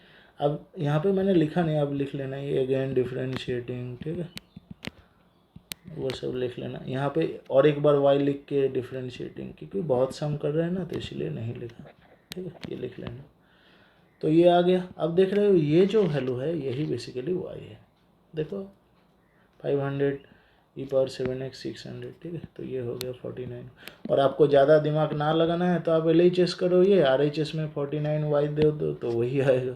अब यहाँ पे मैंने लिखा नहीं, अब लिख लेना, ये अगेन डिफरेंशिएटिंग, ठीक है, वो सब लिख लेना। यहाँ पे और एक बार y लिख के डिफरेंशिएटिंग, क्योंकि बहुत सम कर रहे हैं ना, तो इसलिए नहीं लिखा, ठीक है, ये लिख लेना। तो ये आ गया। अब देख रहे हो ये जो वैल्यू है यही बेसिकली y है, देखो 500 ई पावर 7x 600, ठीक है। तो ये हो गया 49। और आपको ज़्यादा दिमाग ना लगाना है तो आप LHS करो, ये RHS में 49y दे दो तो वही आएगा।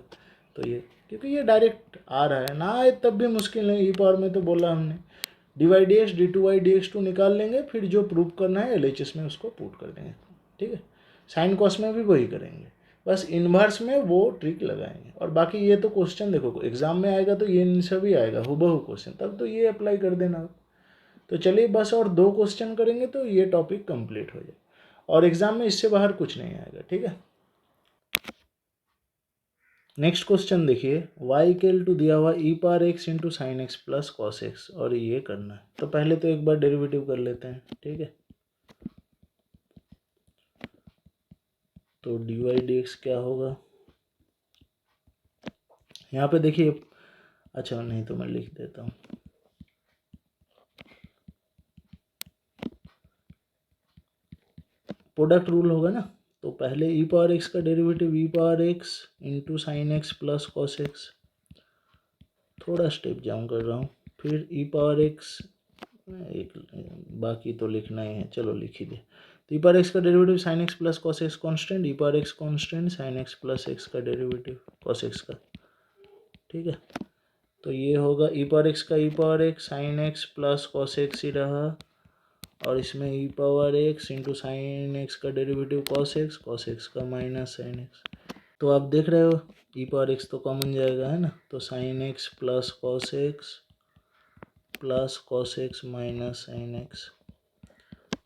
तो ये, क्योंकि ये डायरेक्ट आ रहा है ना, आए तब भी मुश्किल नहीं, ई पावर में तो बोला हमने dy/dx निकाल लेंगे, फिर जो प्रूव करना है LHS में उसको पुट कर देंगे, ठीक है। साइन कॉस में भी वही करेंगे, बस इन्वर्स में वो ट्रिक लगाएंगे। और बाकी ये तो क्वेश्चन देखो एग्जाम में आएगा तो ये इन सभी आएगा हूबहू क्वेश्चन, तब तो ये अप्लाई कर देना आप। तो चलिए बस और 2 क्वेश्चन करेंगे तो ये टॉपिक कंप्लीट हो जाए, और एग्जाम में इससे बाहर कुछ नहीं आएगा, ठीक है। नेक्स्ट क्वेश्चन देखिए, y इक्वल टू दिया हुआ e⁻x into sine x plus cos x, और ये करना है। तो पहले तो एक बार डेरिवेटिव कर लेते हैं, ठीक है। तो dy/dx क्या होगा, यहाँ पे देखिए, अच्छा नहीं तो मैं लिख देता हूँ। प्रोडक्ट रूल होगा ना, तो पहले e⁻x का derivative e⁻x into sine x plus cos x, थोड़ा स्टेप डाउन कर रहा हूँ, फिर e⁻x, एक बाकी तो लिखना ही है, चलो लिख ही दे। तो e⁻x का derivative sine x plus cos x constant, e⁻x constant, sine x plus x का डेरिवेटिव कॉस एक्स का, ठीक है। तो ये होगा e⁻x का e⁻x sine x plus cos x ही रहा, और इसमें e⁻x इंटू साइन एक्स का डेरिवेटिव कॉस एक्स का माइनस साइन एक्स। तो आप देख रहे हो e⁻x तो कॉमन जाएगा, है ना, तो sign x plus cos x minus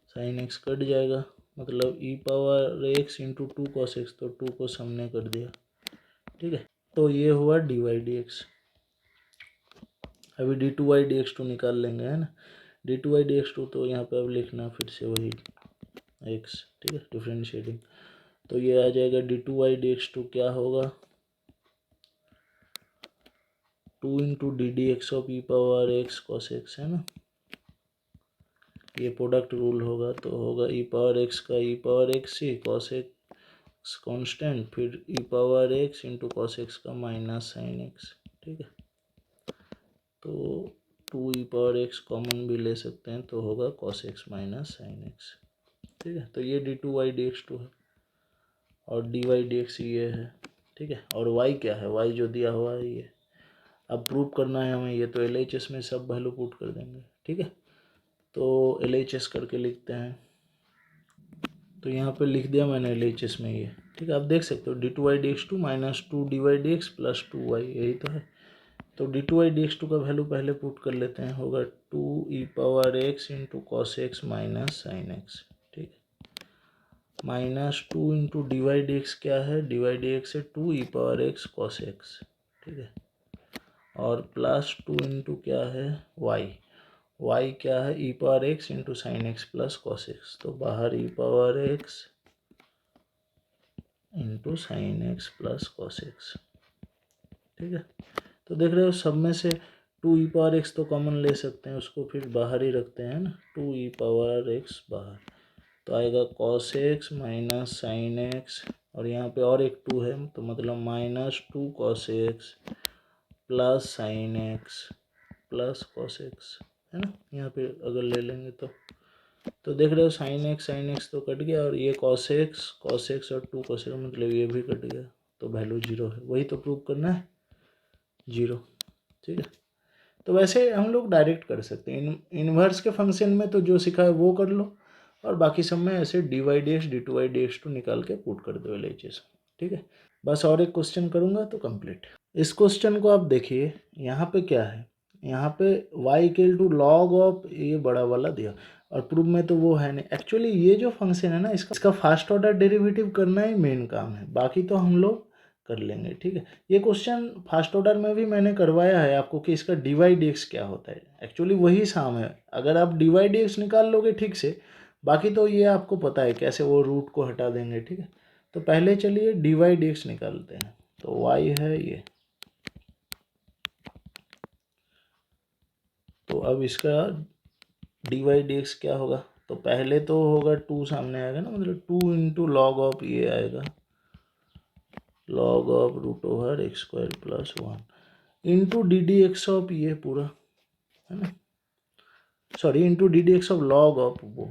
sine x cut जाएगा, मतलब e⁻x इंटू 2 कॉस एक्स, तो 2 को सामने कर दिया, ठीक है। तो ये हुआ dy/dx। अभी d2/dx निकाल लेंगे, है ना। d2/dx तो यहाँ पे अब लिखना फिर से वही x, ठीक है, डिफ्रेंशिएटिंग। तो ये आ जाएगा d2/dx क्या होगा, 2 into ddx of e⁻x cos x, है ना। ये प्रोडक्ट रूल होगा, तो होगा e⁻x का e⁻x ही cos x कांस्टेंट, फिर e⁻x इंटू cos x का माइनस साइन एक्स, ठीक है। तो 2 e⁻x कॉमन भी ले सकते हैं, तो होगा cos x minus sine x, ठीक है। तो ये d2/dx है, और dy/dx ये है, ठीक है। और y क्या है, y जो दिया हुआ है ये, अब प्रूव करना है हमें, ये तो LHS में सब वैल्यू पुट कर देंगे, ठीक है। तो LHS करके लिखते हैं, तो यहाँ पे लिख दिया मैंने LHS में ये, ठीक है। आप देख सकते हो d2/dx minus 2 dy/dx plus 2y, यही तो है। तो d2/dx का वैल्यू पहले पुट कर लेते हैं, होगा 2 e⁻x into cos x minus sine x, ठीक है। माइनस 2 इंटू dy/dx क्या है, dy/dx है 2 e⁻x कॉस एक्स, ठीक है। और प्लस 2 इंटू क्या है y क्या है e⁻x into sine x plus cos x, तो बाहर e⁻x into sine x plus cos x, ठीक है। तो देख रहे हो सब में से 2 e⁻x तो कॉमन ले सकते हैं, उसको फिर बाहर ही रखते हैं ना, 2 e⁻x बाहर, तो आएगा cos x minus sine x, और यहाँ पे और एक 2 है, तो मतलब minus 2 cos x plus sign x plus cos x, है ना। यहाँ पे अगर ले लेंगे तो देख रहे हो साइन एक्स तो कट गया, और ये कॉस एक्स और 2 कॉस एक्स, मतलब ये भी कट गया, तो वैल्यू 0 है, वही तो प्रूव करना है, 0, ठीक है। तो वैसे हम लोग डायरेक्ट कर सकते हैं, इन्वर्स के फंक्शन में तो जो सिखा है वो कर लो, और बाकी सब में ऐसे dy/dx d2/dx निकाल के पुट कर दो LHS, ठीक है। बस और एक क्वेश्चन करूँगा तो कंप्लीट। इस क्वेश्चन को आप देखिए, यहाँ पे क्या है, यहाँ पे y equal to log of ये बड़ा वाला दिया, और प्रूफ में तो वो है नहीं। एक्चुअली ये जो फंक्शन है ना, इसका फर्स्ट ऑर्डर डेरिवेटिव करना ही मेन काम है, बाकी तो हम लोग कर लेंगे, ठीक है। ये क्वेश्चन फर्स्ट ऑर्डर में भी मैंने करवाया है आपको कि इसका dy/dx क्या होता है, एक्चुअली वही साम है। अगर आप dy/dx निकाल लोगे ठीक से, बाकी तो ये आपको पता है कैसे वो रूट को हटा देंगे, ठीक है। तो पहले चलिए dy/dx निकालते हैं, तो y है ये, तो अब इसका dy/dx क्या होगा, तो पहले तो होगा 2 सामने आएगा ना, मतलब 2 इंटू लॉग ऑफ ये आएगा, log of √x² plus 1 into ddx of ये पूरा, है ना, sorry into ddx of log of वो,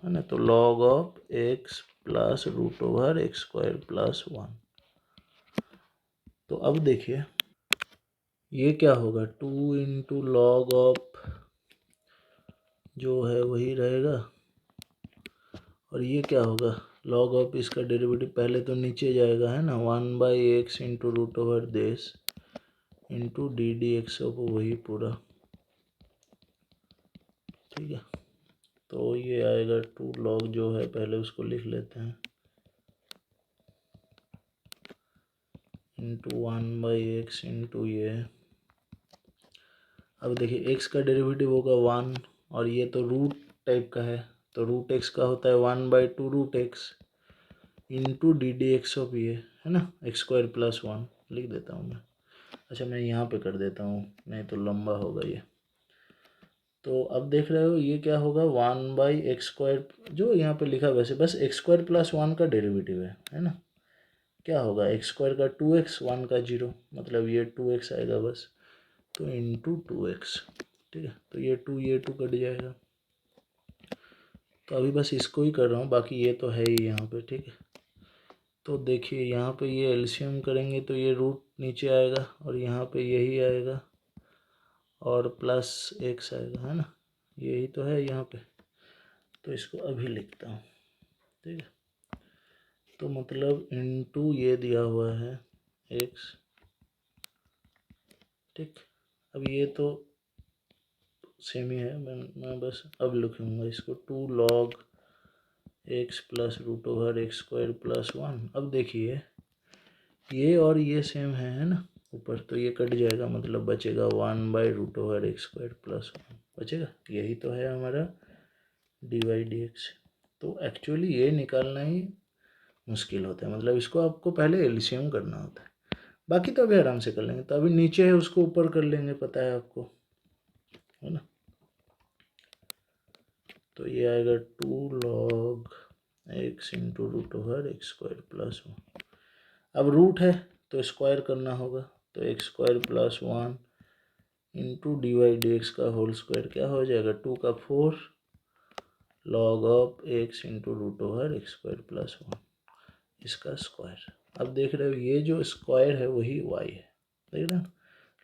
है ना, तो log of x plus √x² plus 1। तो अब देखिए ये क्या होगा, 2 इंटू लॉग ऑफ जो है वही रहेगा। और ये क्या होगा, लॉग ऑफ इसका डेरिवेटिव पहले तो नीचे जाएगा है ना, 1/x into root over this into d d x of वही पूरा, ठीक है। तो ये आएगा 2 लॉग जो है, पहले उसको लिख लेते हैं, इंटू 1/x इंटू ये। अब देखिए x का डेरिवेटिव होगा 1 और ये तो रूट टाइप का है, तो रूट x का होता है 1/2 root x into d d x of ये है ना, x² + 1 लिख देता हूँ मैं। अच्छा मैं यहाँ पे कर देता हूँ, नहीं तो लंबा होगा ये। तो अब देख रहे हो ये क्या होगा, 1/x² जो यहाँ पे लिखा वैसे बस x² + 1 का डेरिवेटिव है ना। क्या होगा, x² का 2x 1 का 0, मतलब ये 2x आएगा बस, तो इंटू 2x, ठीक है। तो ये 2 कट जाएगा। तो अभी बस इसको ही कर रहा हूँ, बाकी ये तो है ही यहाँ पे, ठीक है। तो देखिए यहाँ पे ये एलसीएम करेंगे तो ये रूट नीचे आएगा और यहाँ पे यही आएगा और प्लस x आएगा है ना, यही तो है यहाँ पे। तो इसको अभी लिखता हूँ, ठीक है। तो मतलब इंटू ये दिया हुआ है x, ठीक। अब ये तो सेम ही है, मैं बस अब लिखूँगा इसको 2 log x plus root over x² + 1। अब देखिए ये और ये सेम है ना ऊपर, तो ये कट जाएगा, मतलब बचेगा 1/रूट ओवर x² + 1 बचेगा। यही तो है हमारा dy/dx। तो एक्चुअली ये निकालना ही मुश्किल होता है, मतलब इसको आपको पहले एलसीएम करना होता है, बाकी तो अभी आराम से कर लेंगे। तो अभी नीचे है उसको ऊपर कर लेंगे, पता है आपको, है ना। तो ये आएगा 2 log x into root over x² + 1। अब रूट है तो स्क्वायर करना होगा, तो x² + 1 इंटू dy/dx का होल स्क्वायर क्या हो जाएगा, 2 का 4 log of x into root over x² + 1 इसका स्क्वायर। अब देख रहे हो ये जो स्क्वायर है वही y है, देख रहे हो,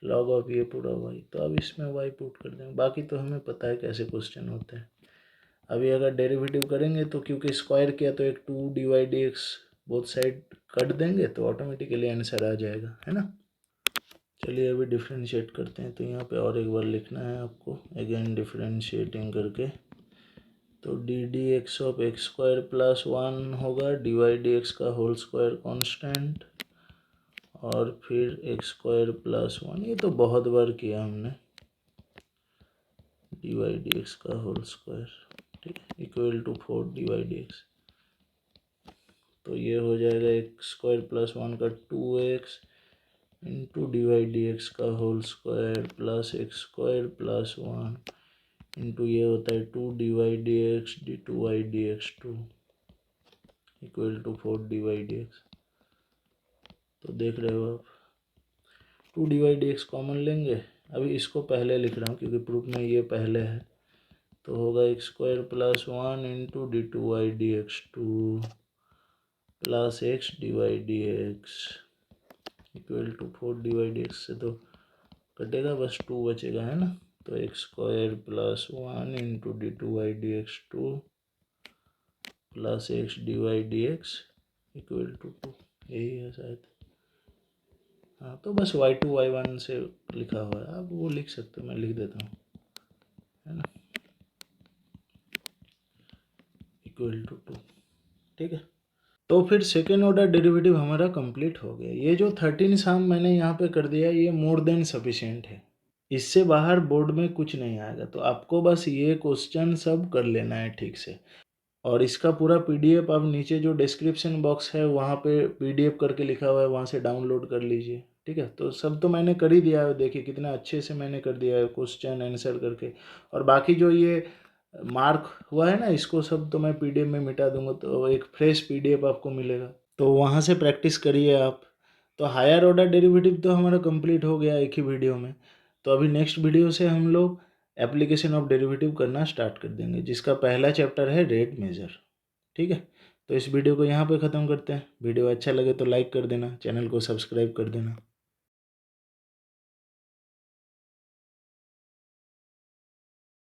लॉग ऑफ ये पूरा y। तो अब इसमें y पुट कर देंगे, बाकी तो हमें पता है कैसे क्वेश्चन होते हैं। अभी अगर डेरिवेटिव करेंगे तो क्योंकि स्क्वायर किया तो एक 2 dy/dx बोथ साइड कट देंगे तो ऑटोमेटिकली आंसर आ जाएगा, है ना। चलिए अभी डिफ्रेंशिएट करते हैं, तो यहाँ पे और एक बार लिखना है आपको, अगेन डिफ्रेंशिएटिंग करके। तो D d x of x² + 1 होगा, dy/dx का होल स्क्वायर कांस्टेंट और फिर x² + 1, ये तो बहुत बार किया हमने, dy/dx का होल स्क्वायर, ठीक है, इक्वल टू 4 dy/dx। तो ये हो जाएगा x² + 1 का 2x इंटू dy/dx का whole square plus x² + 1 into ये होता है 2 dy/dx d2y/dx2 equal to 4 dy/dx। तो देख रहे हो आप, 2 dy/dx कॉमन लेंगे। अभी इसको पहले लिख रहा हूँ क्योंकि प्रूफ में ये पहले है, तो होगा x² + 1 into d2y/dx2 plus x dy/dx equal to 4 dy/dx से तो कटेगा, बस 2 बचेगा, है ना। तो x² + 1 into d2y/dx2 plus x dy/dx equal to 2, यही है शायद। हाँ तो बस y2 y1 से लिखा हुआ है, आप वो लिख सकते हो, मैं लिख देता हूँ, है ना, इक्वल टू 2, ठीक है। तो फिर सेकेंड ऑर्डर डेरिवेटिव हमारा कंप्लीट हो गया। ये जो 13 सम मैंने यहाँ पे कर दिया, ये मोर देन सफिशिएंट है, इससे बाहर बोर्ड में कुछ नहीं आएगा। तो आपको बस ये क्वेश्चन सब कर लेना है ठीक से, और इसका पूरा पीडीएफ आप नीचे जो डिस्क्रिप्शन बॉक्स है वहाँ पे पीडीएफ करके लिखा हुआ है, वहाँ से डाउनलोड कर लीजिए, ठीक है। तो सब तो मैंने कर ही दिया है, देखिए कितना अच्छे से मैंने कर दिया है क्वेश्चन आंसर करके। और बाकी जो ये मार्क हुआ है ना, इसको सब तो मैं पीडीएफ में मिटा दूंगा, तो एक फ्रेश पीडीएफ आपको मिलेगा, तो वहाँ से प्रैक्टिस करिए आप। तो हायर ऑर्डर डेरिवेटिव तो हमारा कंप्लीट हो गया एक ही वीडियो में। तो अभी नेक्स्ट वीडियो से हम लोग एप्लीकेशन ऑफ डेरिवेटिव करना स्टार्ट कर देंगे, जिसका पहला चैप्टर है रेट मेजर, ठीक है। तो इस वीडियो को यहाँ पे ख़त्म करते हैं। वीडियो अच्छा लगे तो लाइक कर देना, चैनल को सब्सक्राइब कर देना।